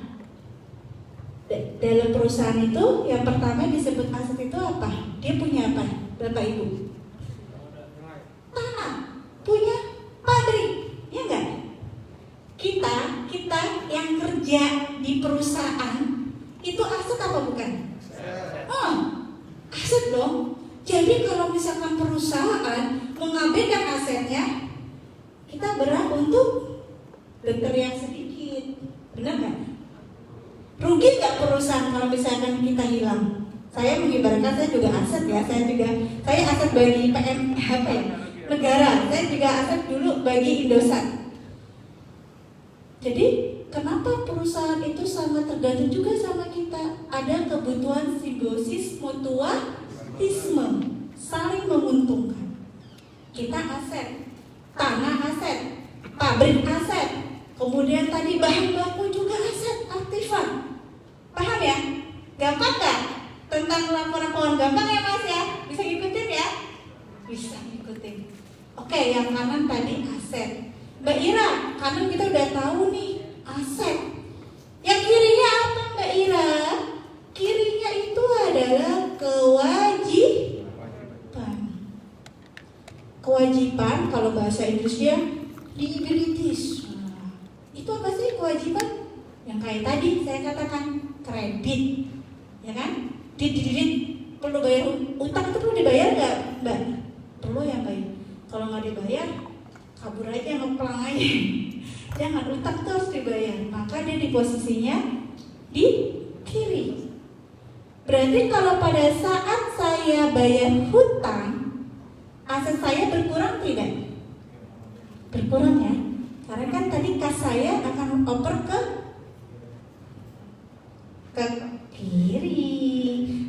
Dalam perusahaan itu yang pertama disebut aset itu apa? Dia punya apa? Bapak Ibu? Tanah, punya pabrik, ya enggak? Kita yang kerja di perusahaan itu aset apa bukan? Aset dong. Jadi kalau misalkan perusahaan mengabaikan asetnya, kita berhak untuk berteriak sedikit, benar nggak? Rugi nggak perusahaan kalau misalkan kita hilang? Saya mengibaratkan saya juga aset ya, saya aset bagi PM apa ya? Negara, saya juga aset dulu bagi Indosat. Jadi kenapa perusahaan itu sangat tergantung juga sama kita? Ada kebutuhan simbiosis mutualisme, saling menguntungkan. Kita aset, tanah aset, pabrik aset, kemudian tadi bahan baku juga aset, aktiva. Paham ya? Gampang nggak? Tentang laporan keuangan gampang ya Mas ya? Bisa ngikutin ya? Bisa ngikutin. Oke, yang kanan tadi aset. Mbak Ira, kanan kita udah tahu nih aset. Yang kirinya apa Mbak Ira? Kirinya itu adalah kewajiban kalau bahasa Inggrisnya liabilities. Itu apa sih kewajiban? Yang kayak tadi saya katakan kredit, ya kan? Didit perlu bayar utang itu perlu dibayar nggak Mbak? Perlu ya Mbak. Kalau nggak dibayar kabur aja, ngeplang aja. Jangan, utang itu harus dibayar. Maka dia di posisinya di kiri. Berarti kalau pada saat saya bayar hutang, aset saya berkurang tidak? Berkurang ya. Karena kan tadi kas saya akan oper ke kiri.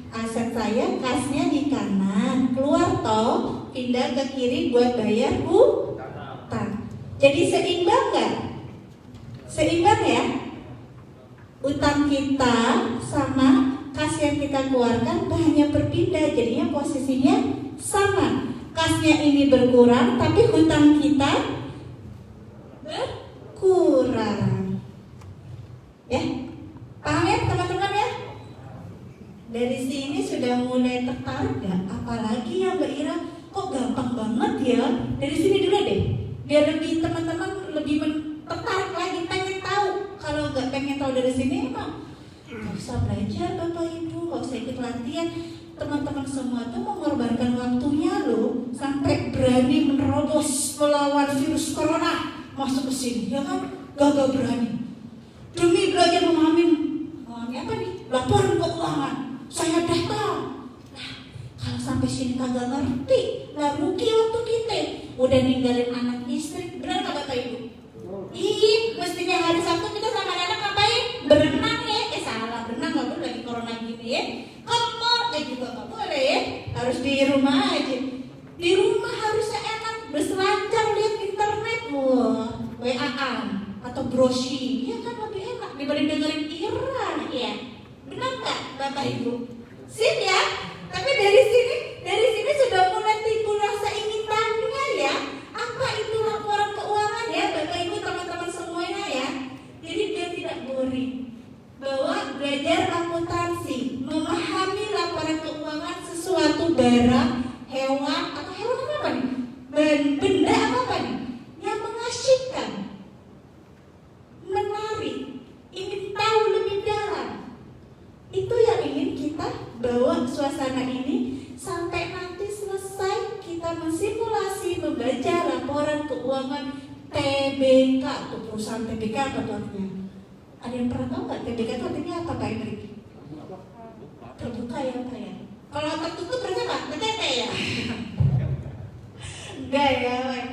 Aset saya kasnya di kanan, keluar toh, pindah ke kiri buat bayar hutang. Jadi seimbang nggak? Seimbang ya. Utang kita sama kas yang kita keluarkan hanya berpindah, jadinya posisinya sama. Kasnya ini berkurang, tapi hutang kita berkurang. Ya, paham ya teman-teman ya? Dari sini sudah mulai tertarik gak? Apalagi ya Mbak Ira, kok gampang banget ya? Dari sini dulu deh, biar lebih teman-teman lebih tertarik lagi, pengen tahu. Kalau nggak pengen tahu dari sini, emang nggak usah belajar Bapak Ibu, nggak usah ikut latihan. Teman-teman semua tuh mengorbankan waktunya loh, sampai berani menerobos melawan virus corona masuk ke sini, ya kan? Gak berani demi belajar memahami apa nih? Laporan keuangan. Saya datang. Nah, kalau sampai sini kagak ngerti, lah rugi waktu kita. Udah ninggalin anak istri, benar nggak Bapak Ibu? Ih, mestinya hari Sabtu kita sama anak ngapain? Berenang ya? Salah, berenang nggak boleh lagi corona gini ya. Juga nggak boleh ya, harus di rumah aja. Di rumah harusnya enak, berselancar lihat internet, wah, WA-an atau browsing, ya kan lebih enak dibanding dengerin Ira, ya. Benar nggak Bapak Ibu? Sip ya. Tapi dari sini sudah mulai timbul rasa ingin tahunya ya. Apa itu laporan keuangan ya, Bapak Ibu teman-teman semuanya ya. Jadi biar tidak boring, bahwa belajar akuntansi, memahami laporan keuangan sesuatu barang, hewan atau hewan apa nih? Benda apa nih? Yang mengasyikkan, menarik, ingin tahu lebih dalam. Itu yang ingin kita bawa suasana ini sampai nanti selesai kita mensimulasi membaca laporan keuangan TBK atau perusahaan TBK apa tuh artinya? Ada yang pernah tahu nggak TBK itu artinya apa Pak Hendrik? Terbuka ya Pak ya. Kalau tertutup berarti apa? Tetete ya? Enggak ya Pak.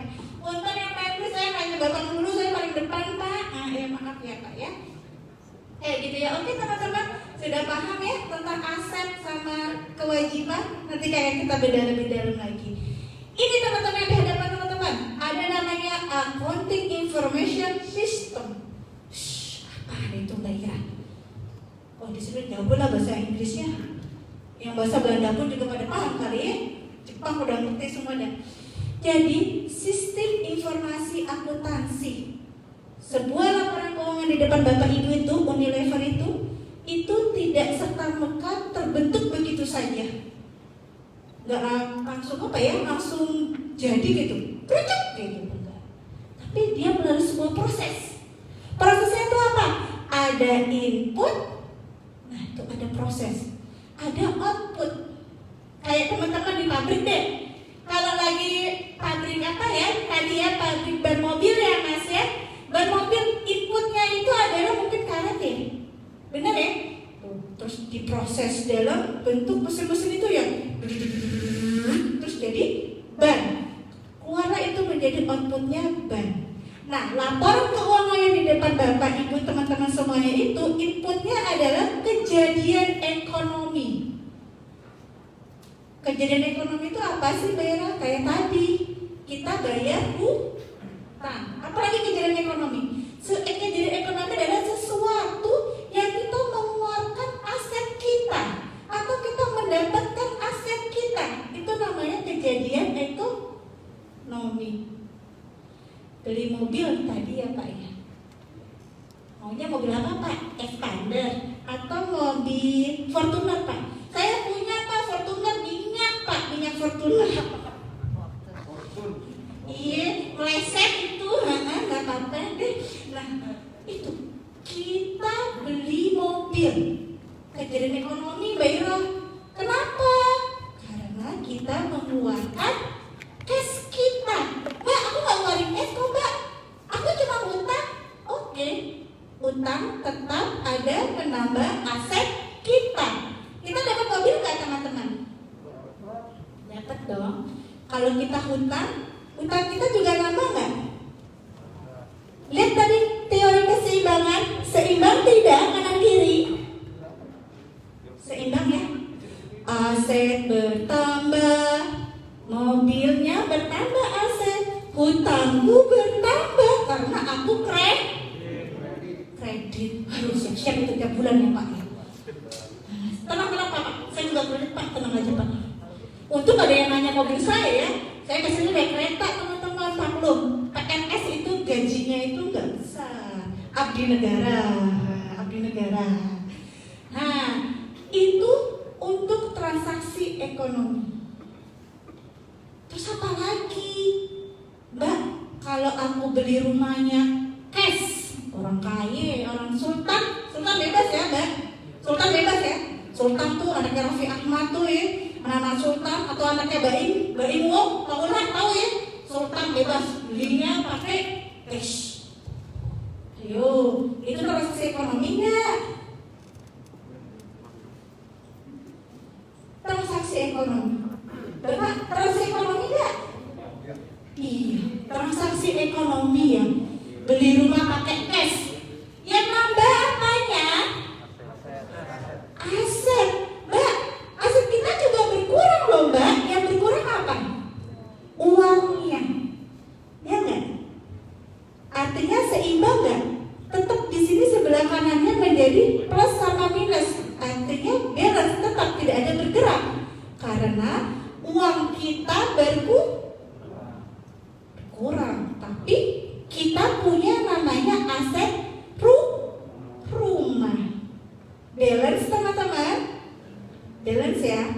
Untuk yang Pak Hendrik saya nanya Bapak dulu, saya paling depan Pak. Nah ya maaf ya Pak ya. Gitu ya. Oke teman-teman, sudah paham ya tentang aset sama kewajiban? Nanti kayak kita beda lebih dalam lagi. Ini teman-teman yang di hadapan teman-teman, ada namanya Accounting Information System. Apa itu Mbak Ira? Oh di sini jauh lah bahasa Inggrisnya. Yang bahasa Belanda pun juga pada paham kali ya. Jepang udah ngerti semua dah. Jadi sistem informasi akuntansi, sebuah laporan keuangan di depan Bapak Ibu itu, Unilever itu tidak serta-merta terbentuk begitu saja. Nggak langsung apa ya, langsung jadi gitu, kerucuk gitu. Tapi dia melalui sebuah proses. Prosesnya itu apa? Ada input, nah itu ada proses. Ada output. Kayak teman-teman di pabrik deh. Kalau lagi pabrik apa ya? Tadi ya pabrik ban mobil ya Mas ya. Ban mobil inputnya itu adalah mungkin karet ya. Benar ya? Terus diproses dalam bentuk mesin-mesin itu yang terus jadi ban. Keluarlah itu menjadi outputnya ban. Nah, laporan keuangan yang di depan Bapak Ibu teman-teman semuanya itu inputnya adalah kejadian ekonomi. Kejadian ekonomi itu apa sih Mbak? Kayak tadi kita bayar hutang. Apalagi kejadian ekonomi? Kejadian ekonomi adalah sesuatu yang kita mengeluarkan aset kita atau kita mendapatkan aset kita. Itu namanya kejadian ekonomi. Beli mobil tadi ya Pak ya. Maunya mobil apa Pak? Expander atau mobil Fortuner Pak? Saya punya Pak Fortuner minyak Pak, minyak Fortuner. Iya, meleset itu, nggak apa-apa deh. Nah, itu kita beli mobil. Kejadian ekonomi Mbak Ira. Kenapa? Karena kita mengeluarkan cash kita. Mbak, aku nggak ngeluarin cash kok Mbak. Aku cuma utang. Oke, utang tetap ada menambah aset kita. Kita dapat mobil nggak teman-teman? Dapat dong. Kalau kita utang kita juga nambah nggak? Lihat tadi teori keseimbangan, seimbang tidak kanan kiri? Seimbang ya. Aset bertambah, mobilnya bertambah aset, hutangku bertambah karena aku kredit. Harus siap-siap itu tiap bulan ya Pak. Tenang Pak, saya juga kredit Pak, tenang aja Pak. Untung ada yang nanya mobil saya ya. Saya kesini naik kereta teman-teman, maklum PNS itu gajinya itu nggak besar. Abdi negara negara. Nah, itu untuk transaksi ekonomi. Terus apa lagi? Mbak, kalau aku beli rumahnya cash, orang kaya, orang sultan bebas ya Mbak? Sultan bebas ya? Sultan tuh anaknya Raffi Ahmad tuh ya, anak sultan atau anaknya Baim Wong, tahu ya? Sultan bebas, belinya pakai cash. Ayo, itu transaksi ekonomi nggak? Transaksi ekonomi. Bapak, transaksi ekonomi nggak? Iya, transaksi ekonomi ya. Beli rumah pakai cash. Yang nambah apanya? Aset. Mbak, aset kita juga berkurang loh Mbak. Yang berkurang apa? Uangnya. Ya nggak? Artinya seimbang nggak? Tetap di sini sebelah kanannya menjadi plus sama minus. Artinya balance, tetap tidak ada bergerak. Karena uang kita berkurang, tapi kita punya namanya aset rumah. Balance teman-teman, balance ya.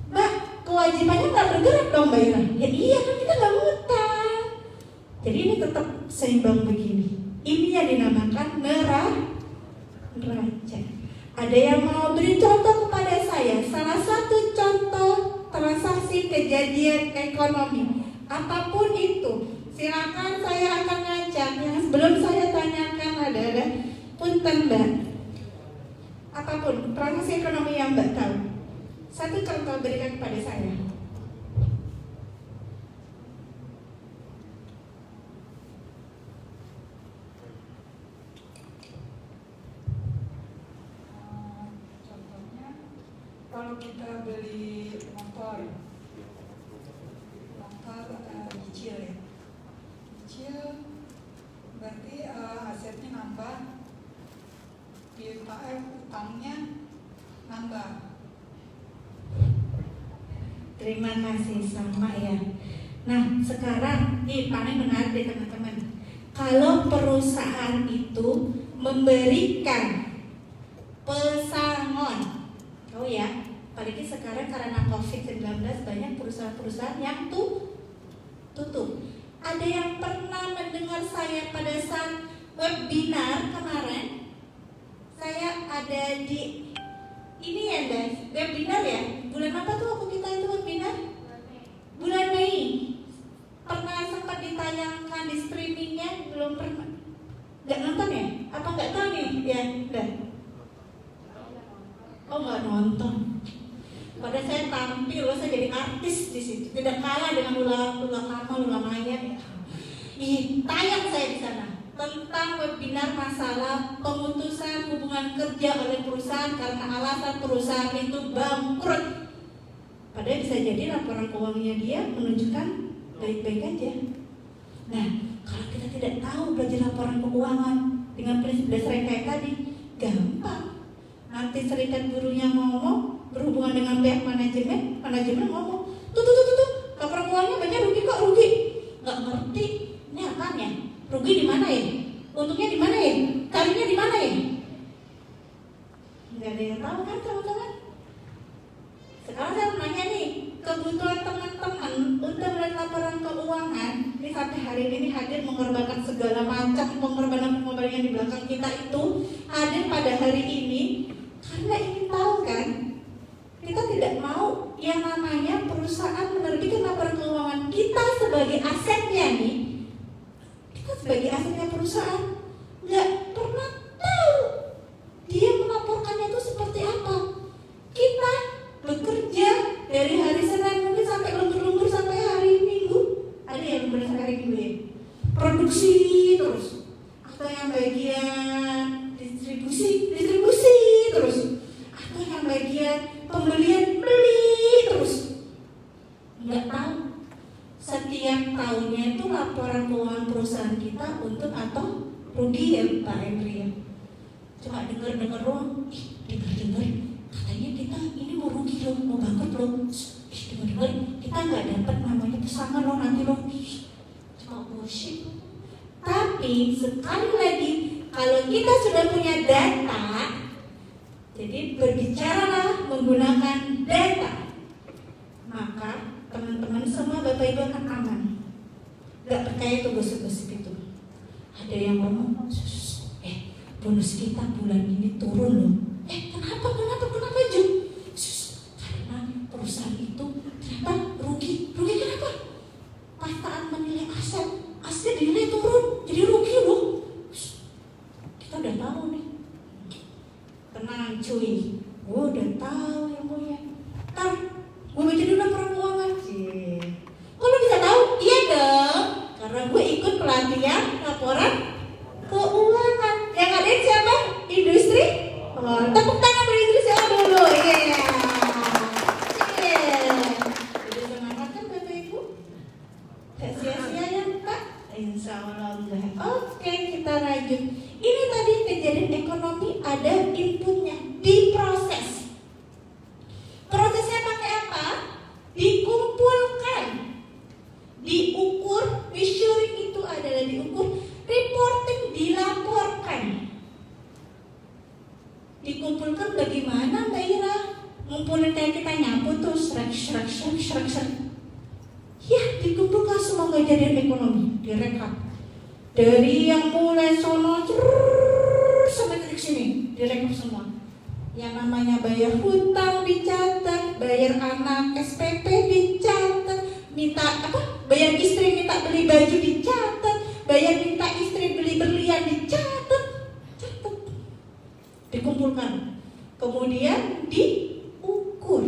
Mbak, kewajibannya nggak bergerak dong Mbak Ira? Ya iya kan kita nggak ngutang. Jadi ini tetap seimbang begini. Ini yang dinamakan neraca. Ada yang mau beri contoh kepada saya? Salah satu contoh transaksi kejadian ekonomi, apapun itu. Silakan, saya akan ngajak. Yang sebelum saya tanyakan adalah punten Mbak. Apapun transaksi ekonomi yang Mbak tahu, satu contoh berikan kepada saya. Contohnya, kalau kita beli motor cicil ya, cicil berarti asetnya nambah, utangnya nambah. Terima kasih, sama ya. Nah sekarang ini paling menarik deh teman-teman. Kalau perusahaan itu memberikan pesangon, oh ya, apalagi sekarang karena COVID-19 banyak perusahaan-perusahaan yang tutup. Ada yang pernah mendengar saya pada saat webinar kemarin? Saya ada di ini ya guys, webinar ya. Bulan apa tuh waktu kita itu webinar? Bulan Mei. Pernah sempat ditayangkan di streamingnya? Belum pernah. Nggak nonton ya? Apa nggak tahu nih? Ya, enggak. Oh nggak nonton. Pada saya tampil, saya jadi artis di situ. Tidak kalah dengan Lula Maya. Tayang saya di sana tentang webinar masalah pemutusan hubungan kerja oleh perusahaan karena alasan perusahaan itu bangkrut. Padahal bisa jadi laporan keuangannya dia menunjukkan baik-baik aja. Nah, kalau kita tidak tahu belajar laporan keuangan dengan prinsip dasar yang kayak tadi, gampang. Nanti serikat buruhnya ngomong berhubungan dengan pihak manajemen ngomong, tuh, laporan keuangannya banyak rugi. Nggak ngerti, ini apanya? Rugi di mana ya? Untungnya di mana ya? Kalinya di mana ya? Nggak ada yang tahu kan teman-teman? Sekarang saya nanya nih, kebutuhan teman-teman untuk melihat laporan keuangan, ini sampai hari ini hadir mengorbankan segala macam pengorbanan yang di belakang kita itu hadir pada hari ini karena ingin tahu kan? Kita tidak mau yang namanya perusahaan menerbitkan laporan keuangan kita sebagai asetnya nih. Kita sebagai asetnya perusahaan nggak pernah tahu dia melaporkannya itu seperti apa. Kita bekerja dari hari Senin mungkin sampai lembur sampai hari Minggu. Ada yang lembur sampai hari Minggu ya? Produksi terus. Atau yang bagian distribusi terus. Atau yang bagian pembelian beli terus. Nggak tahu. Setiap tahunnya itu laporan keuangan perusahaan kita untung atau rugi ya Pak Emri ya. Cuma dengar doang. Dengar katanya kita ini mau rugi loh, mau bangkrut loh. Dengar kita nggak dapat namanya pesangon loh nanti loh. Cuma bullshit. Tapi sekali lagi kalau kita sudah punya data Jadi berbicaralah menggunakan data, maka teman-teman semua Bapak Ibu akan aman. Gak percaya ke gosip-gosip itu. Ada yang ngomong, bonus kita bulan ini turun loh. Kenapa Ju? Karena perusahaan itu ternyata rugi kenapa? Pas saat menilai aset dinilai turun, jadi rugi loh. Kita udah tahu nih. Tenang cuy, gue udah tahu yang punya. Ntar gue baca dulu laporan keuangan. Kalau bisa tahu, iya dong. Karena gue ikut pelatihan laporan keuangan. Yang ada siapa? Industri. Tepuk tangan beri industri dulu. Iya. Udah semangat kan Bapak Ibu? Gak sia-sia ya Pak? Insya Allah enggak. Oke, kita lanjut. Ini tadi kejadian ekonomi ada inputnya, diproses. Prosesnya pakai apa? Dikumpulkan, diukur, measuring itu adalah diukur, reporting dilaporkan. Dikumpulkan bagaimana Mbak Ira? Ngumpulin kayak kita nyapu tuh, srek. Ya, dikumpulkan semua kejadian ekonomi, direkap. Dari yang mulai sono sampai ke sini direkap semua. Yang namanya bayar hutang dicatat, bayar anak SPP dicatat, bayar istri minta beli baju dicatat, bayar minta istri beli berlian dicatat, dikumpulkan. Kemudian diukur.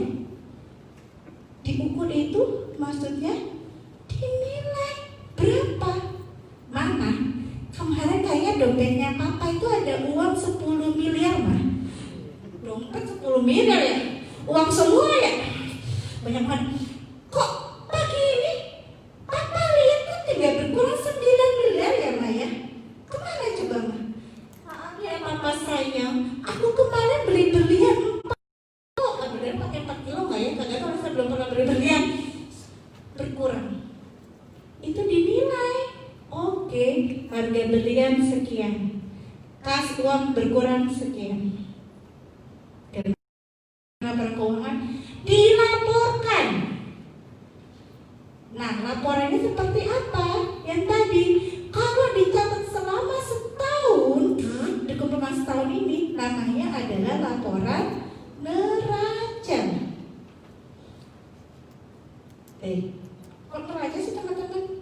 Diukur itu maksudnya dinilai berapa. Mana? Kemarin kayaknya dompetnya papa itu ada uang 10 miliar mah. Dompet 10 miliar ya? Uang semua ya? Banyak banget. Kok pagi ini papa lihat kan tidak berkurang 9 miliar ya Maya? Kemana coba mah? Maaf ya papa sayang, aku kemarin beli berlian 4 kilo. Berlian pakai 4 kilo nggak ya? Kagak tahu, saya belum pernah beli berlian. Berkurang. Itu dinilai. Oke, harga berlian sekian, kas uang berkurang sekian. Dan laporan keuangan dilaporkan. Nah, laporannya seperti apa? Yang tadi, kalau dicatat selama setahun, dikumpulkan setahun ini, namanya adalah laporan neraca. Kok neraca sih teman-teman?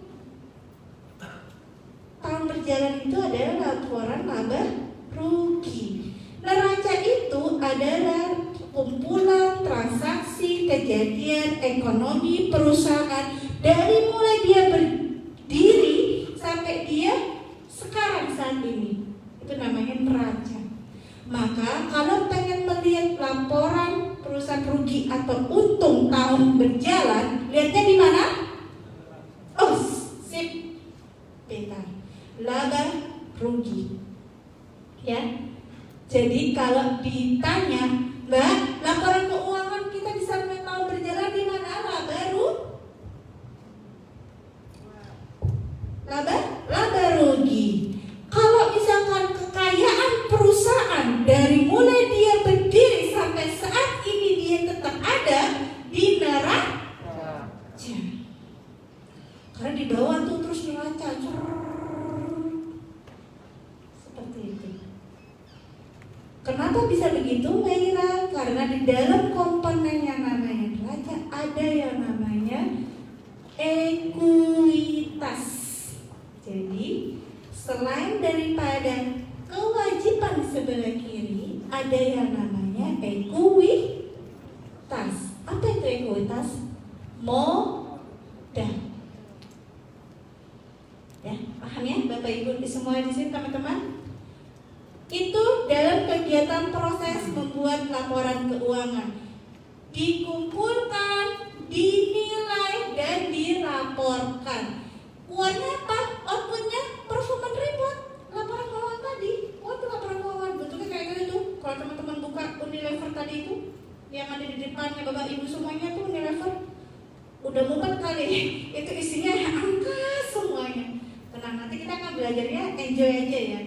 Tahun berjalan itu adalah laporan laba rugi. Neraca itu adalah kumpulan transaksi kejadian ekonomi perusahaan dari mulai dia berdiri sampai dia sekarang saat ini. Itu namanya neraca. Maka kalau pengen melihat laporan perusahaan rugi atau untung tahun berjalan, lihatnya di mana? Oh, sip. Bentar. Laba rugi, ya. Jadi kalau ditanya, Mbak, laporan keuangan kita di sampai tahun berjalan di mana? Laba rugi. Kalau misalkan kekayaan perusahaan dari mulai dia berdiri sampai saat ini dia tetap ada di neraca. Karena di bawah tuh terus neraca. Kenapa bisa begitu Mbak Ira? Karena di dalam komponen yang namanya neraca ada yang namanya ekuitas. Jadi selain daripada kewajiban di sebelah kiri, ada yang namanya ekuitas. Apa itu ekuitas? Modal. Ya, paham ya Bapak Ibu semua di sini teman-teman? Itu dalam kegiatan proses membuat laporan keuangan. Dikumpulkan, dinilai, dan dilaporkan. Keluarnya apa? Outputnya performance report. Laporan keuangan tadi. Oh, itu laporan keuangan. Bentuknya kayak gitu. Kalau teman-teman buka Unilever tadi itu, yang ada di depannya Bapak Ibu semuanya tuh Unilever. Udah mumet kali. Itu isinya angka semuanya. Tenang, nanti kita akan belajarnya enjoy aja ya.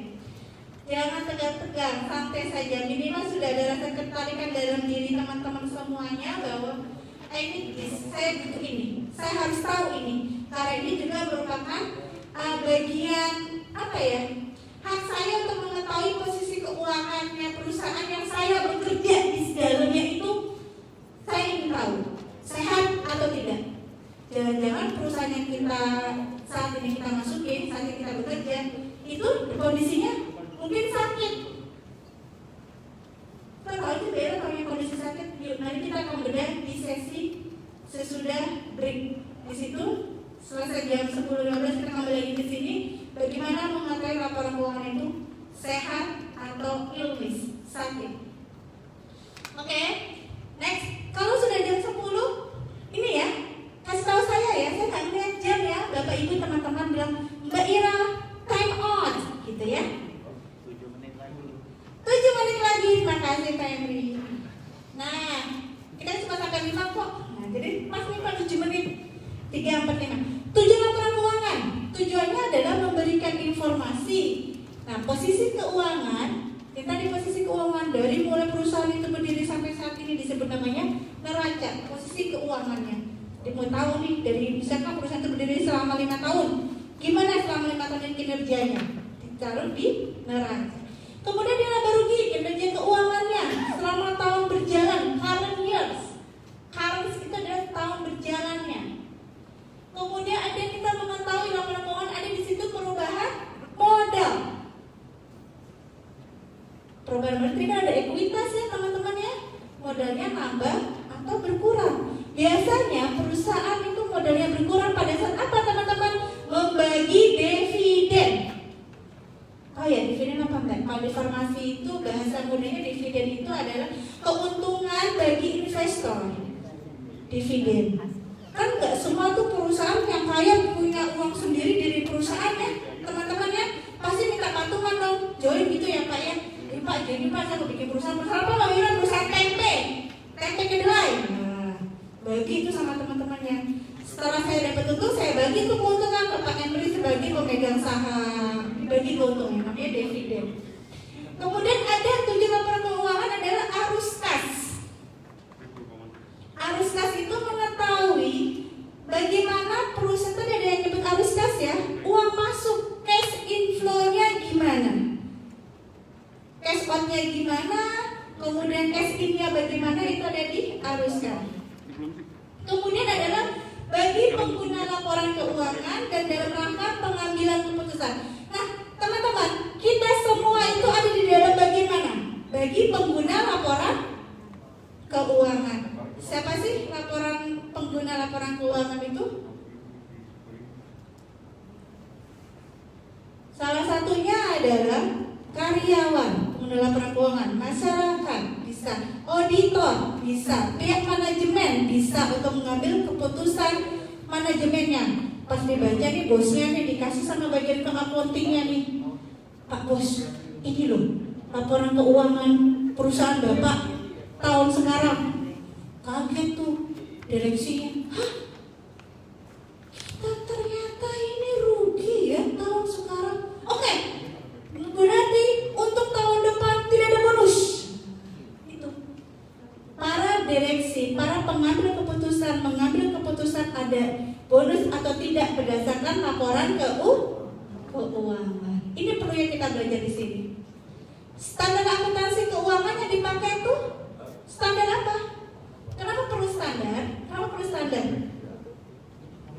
Jangan tegang-tegang, santai saja. Minimal sudah ada rasa ketertarikan dalam diri teman-teman semuanya bahwa saya butuh ini, saya harus tahu ini. Karena ini juga merupakan bagian hak saya untuk mengetahui posisi keuangannya perusahaan yang saya bekerja di dalamnya itu. Saya ingin tahu sehat atau tidak. Jangan-jangan perusahaan yang saat ini kita masukin, saat ini kita bekerja itu kondisinya mungkin sakit. Kalau itu beda kalau yang kondisi sakit, yuk nanti kita akan bedah di sesi sesudah break. Di situ selesai jam 10.15 kita kembali lagi ke sini. Bagaimana mengetahui laporan keuangan itu sehat atau illness, sakit. Oke, next. Kalau sudah jam 10, ini ya, kasih tahu saya ya, saya nggak ngeliat jam ya. Bapak Ibu teman-teman bilang, Mbak Ira, time on, gitu ya. 7 menit lagi, terima kasih Pak Emri. Nah, kita cuma sampai 5 kok. Nah, jadi Mas 7 menit, 3, 4, 5. Tujuan laporan keuangan, tujuannya adalah memberikan informasi. Nah, posisi keuangan, kita di posisi keuangan dari mulai perusahaan itu berdiri sampai saat ini disebut namanya neraca, posisi keuangannya. Dia mau tahu nih, dari misalkan perusahaan itu berdiri selama 5 tahun, gimana selama 5 tahun kinerjanya? Ditaruh di neraca. Kemudian dia laba rugi, kinerja keuangannya selama tahun berjalan, current years. Current itu adalah tahun berjalannya. Kemudian ada kita mengetahui laporan keuangan ada di situ perubahan modal. Perubahan modal tidak ada ekuitas ya teman-teman ya. Modalnya nambah atau berkurang. Biasanya perusahaan itu modalnya berkurang pada saat apa teman-teman? Membagi dividen. Oh ya, dividen apa enggak? Kalau di farmasi itu bahasa mudahnya dividen itu adalah keuntungan bagi investor. Dividen. Kan nggak semua tuh perusahaan yang kaya punya uang sendiri dari perusahaannya, teman-teman ya. Pasti minta patungan dong, join gitu ya Pak ya. Pak, jadi Pak saya mau bikin perusahaan apa? Mau bilang perusahaan tempe kedelai. Nah, bagi itu sama teman-temannya. Setelah saya dapat untung, saya bagi itu keuntungan ke Pak Henry sebagai pemegang saham, dibagi keuntungan, namanya dividen. Kemudian ada tujuan laporan keuangan adalah arus kas. Arus kas itu mengetahui bagaimana perusahaan itu ada yang nyebut arus kas ya, uang masuk, cash inflow-nya gimana, cash out-nya gimana, kemudian cash in-nya bagaimana, itu ada di arus kas. Kemudian adalah bagi pengguna laporan keuangan dan dalam rangka pengambilan keputusan. Nah, teman-teman, kita semua itu ada di dalam bagian mana? Bagi pengguna laporan keuangan. Siapa sih pengguna laporan keuangan itu? Salah satunya adalah karyawan, pengguna laporan keuangan, masyarakat bisa, auditor bisa, pihak manajemen bisa untuk mengambil keputusan manajemennya. Pas dibaca nih bosnya nih dikasih sama bagian accountingnya nih, Pak Bos, ini loh laporan keuangan perusahaan Bapak tahun sekarang. Kaget tuh direksinya, hah? Kita ternyata ini rugi ya tahun sekarang. Oke, berarti untuk tahun depan tidak ada bonus. Itu para direksi, para pengambil keputusan mengambil keputusan ada bonus atau tidak berdasarkan laporan keuangan. Ini perlu yang kita belajar di sini. Standar akuntansi keuangan yang dipakai itu standar apa? Kenapa perlu standar? Kenapa perlu standar?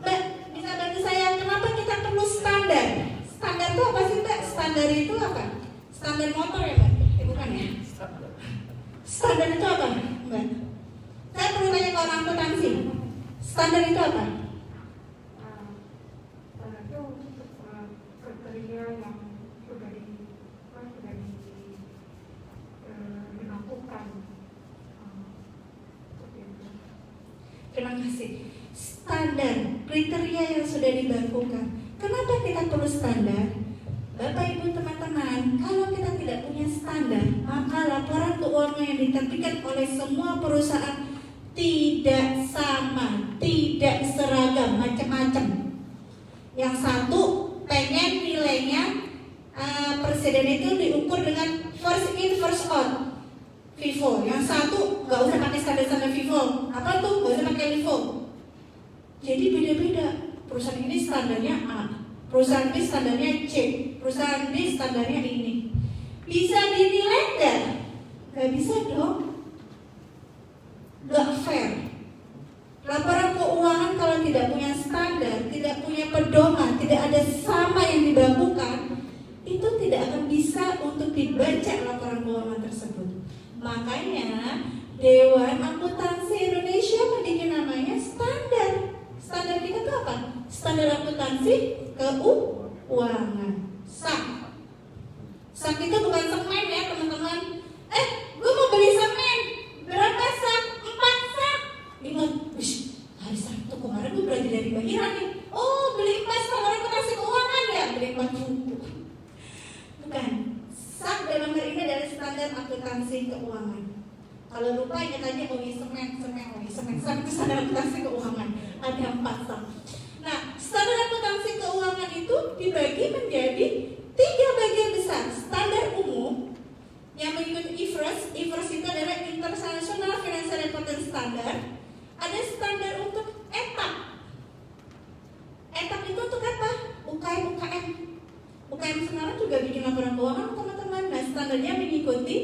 Mbak, bisa bantu saya kenapa kita perlu standar? Standar itu apa sih Mbak? Standar itu apa? Standar motor ya Mbak? Bukan ya? Standar itu apa Mbak? Saya perlu tanya ke orang akuntansi. Standar itu apa? Standar itu kriteria yang sudah dilakukan. Terima kasih. Standar, kriteria yang sudah dibakukan. Kenapa kita perlu standar? Bapak Ibu teman-teman, kalau kita tidak punya standar, maka laporan keuangan yang diterbitkan oleh semua perusahaan tidak sama, tidak seragam, macam-macam. Yang satu pengen nilainya presiden dan itu diukur dengan first in first out FIFO. Yang satu nggak usah pakai standar FIFO, apa tuh nggak usah pakai FIFO. Jadi beda-beda. Perusahaan ini standarnya A, perusahaan B standarnya C, perusahaan D standarnya ini. Bisa dinilai nggak? Nggak bisa dong. Nggak fair. Laporan keuangan kalau tidak punya standar, tidak punya pedoman, tidak ada sama yang dibakukan, itu tidak akan bisa untuk dibaca laporan keuangan tersebut. Makanya Dewan Akuntansi Indonesia memiliki namanya standar. Standar kita itu apa? Standar akuntansi keuangan. SAK. SAK itu bukan semen ya teman-teman. Gue mau beli semen. Berapa SAK? 4 SAK. Ingat, hari Sabtu kemarin gue belajar dari Mbak Ira nih. Oh, beli emas standar akuntansi keuangan ya? Beli emas buku. Bukan. SAK dalam hal ini adalah standar akuntansi keuangan. Kalau lupa ingat aja, semen. SAK itu standar akuntansi keuangan. Ada 4 SAK. Nah, standar akuntansi keuangan itu dibagi menjadi 3 bagian besar. Standar umum yang mengikuti IFRS. IFRS itu adalah International Financial Reporting Standard. Ada standar untuk ETAP. ETAP itu untuk apa? UKM. UKM sekarang juga bikin laporan keuangan teman-teman. Nah, standarnya mengikuti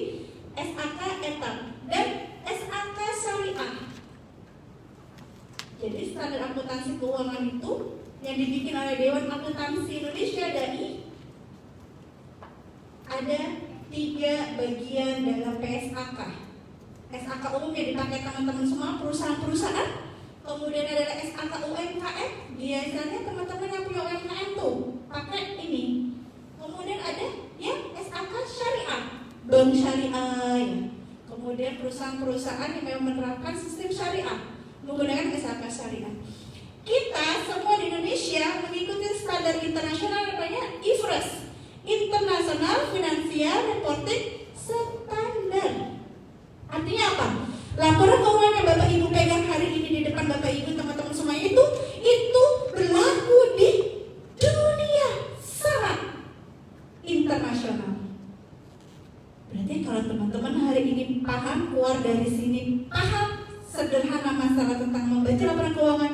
SAK ETAP dan SAK Syariah. Jadi standar akuntansi keuangan itu yang dibikin oleh Dewan Akuntansi Indonesia DAI ada 3 bagian dalam PSAK. SAK umum yang dipakai teman-teman semua perusahaan-perusahaan. Kemudian adalah SAK UMKM. Biasanya teman-teman yang punya UMKM tuh pakai ini. Kemudian ada yang SAK Syariah, bank syariah. Kemudian perusahaan-perusahaan yang memang menerapkan sistem syariah menggunakan SAK Syariah. Kita semua di Indonesia mengikuti standar internasional namanya IFRS, International Financial Reporting Standard. Artinya apa? Laporan keuangan yang Bapak Ibu pegang hari ini di depan Bapak Ibu teman-teman semua itu berlaku di dunia sama internasional. Berarti kalau teman-teman hari ini paham, keluar dari sini paham sederhana masalah tentang membaca laporan keuangan,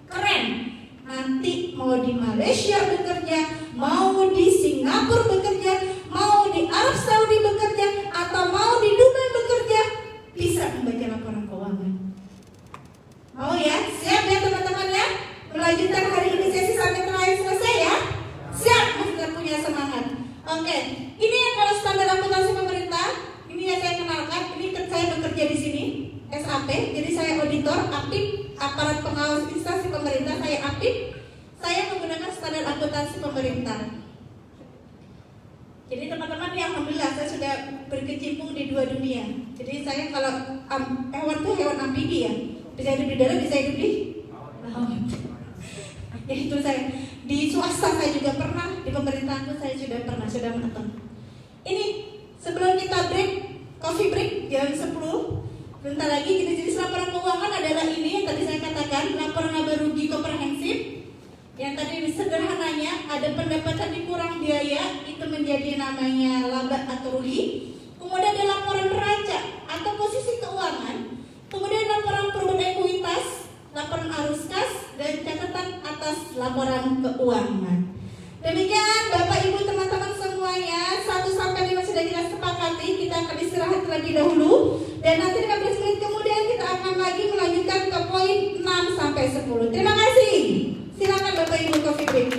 keren. Nanti mau di Malaysia bekerja, mau di Singapura bekerja, mau di Arab Saudi bekerja, atau mau di Dubai bekerja, bisa membaca laporan keuangan. Mau ya? Siap ya teman-teman ya? Melanjutkan hari ini sesi sampai terakhir selesai ya? Siap, masih punya semangat. Oke, ini yang kalau standar akuntansi pemerintah, ini yang saya kenalkan. Ini saya bekerja di sini, SAP, jadi saya auditor, aktif, aparat pengawas instansi pemerintah, saya aktif. Saya menggunakan standar akuntansi pemerintah. Jadi teman-teman yang alhamdulillah saya sudah berkecimpung di 2 dunia. Jadi saya kalau hewan tuh hewan amfibi ya, bisa hidup di darat, bisa hidup di laut. Ya itu saya di swasta saya juga pernah, di pemerintahan pun saya sudah pernah, sudah menonton. Ini sebelum kita break, coffee break jam 10. Bentar lagi jenis-jenis laporan keuangan adalah ini yang tadi saya katakan, laporan laba rugi komprehensif. Yang tadi sederhananya ada pendapatan dikurang biaya, itu menjadi namanya laba atau rugi. Kemudian ada laporan neraca atau posisi keuangan. Kemudian laporan perubahan ekuitas, laporan arus kas, dan catatan atas laporan keuangan. Demikian Bapak Ibu teman-teman semuanya, 1-5 sudah kita sepakati. Kita akan istirahat terlebih dahulu, dan nanti 15 menit kemudian kita akan lagi melanjutkan ke poin 6-10. Terima kasih. Silakan Bapak Ibu coffee break.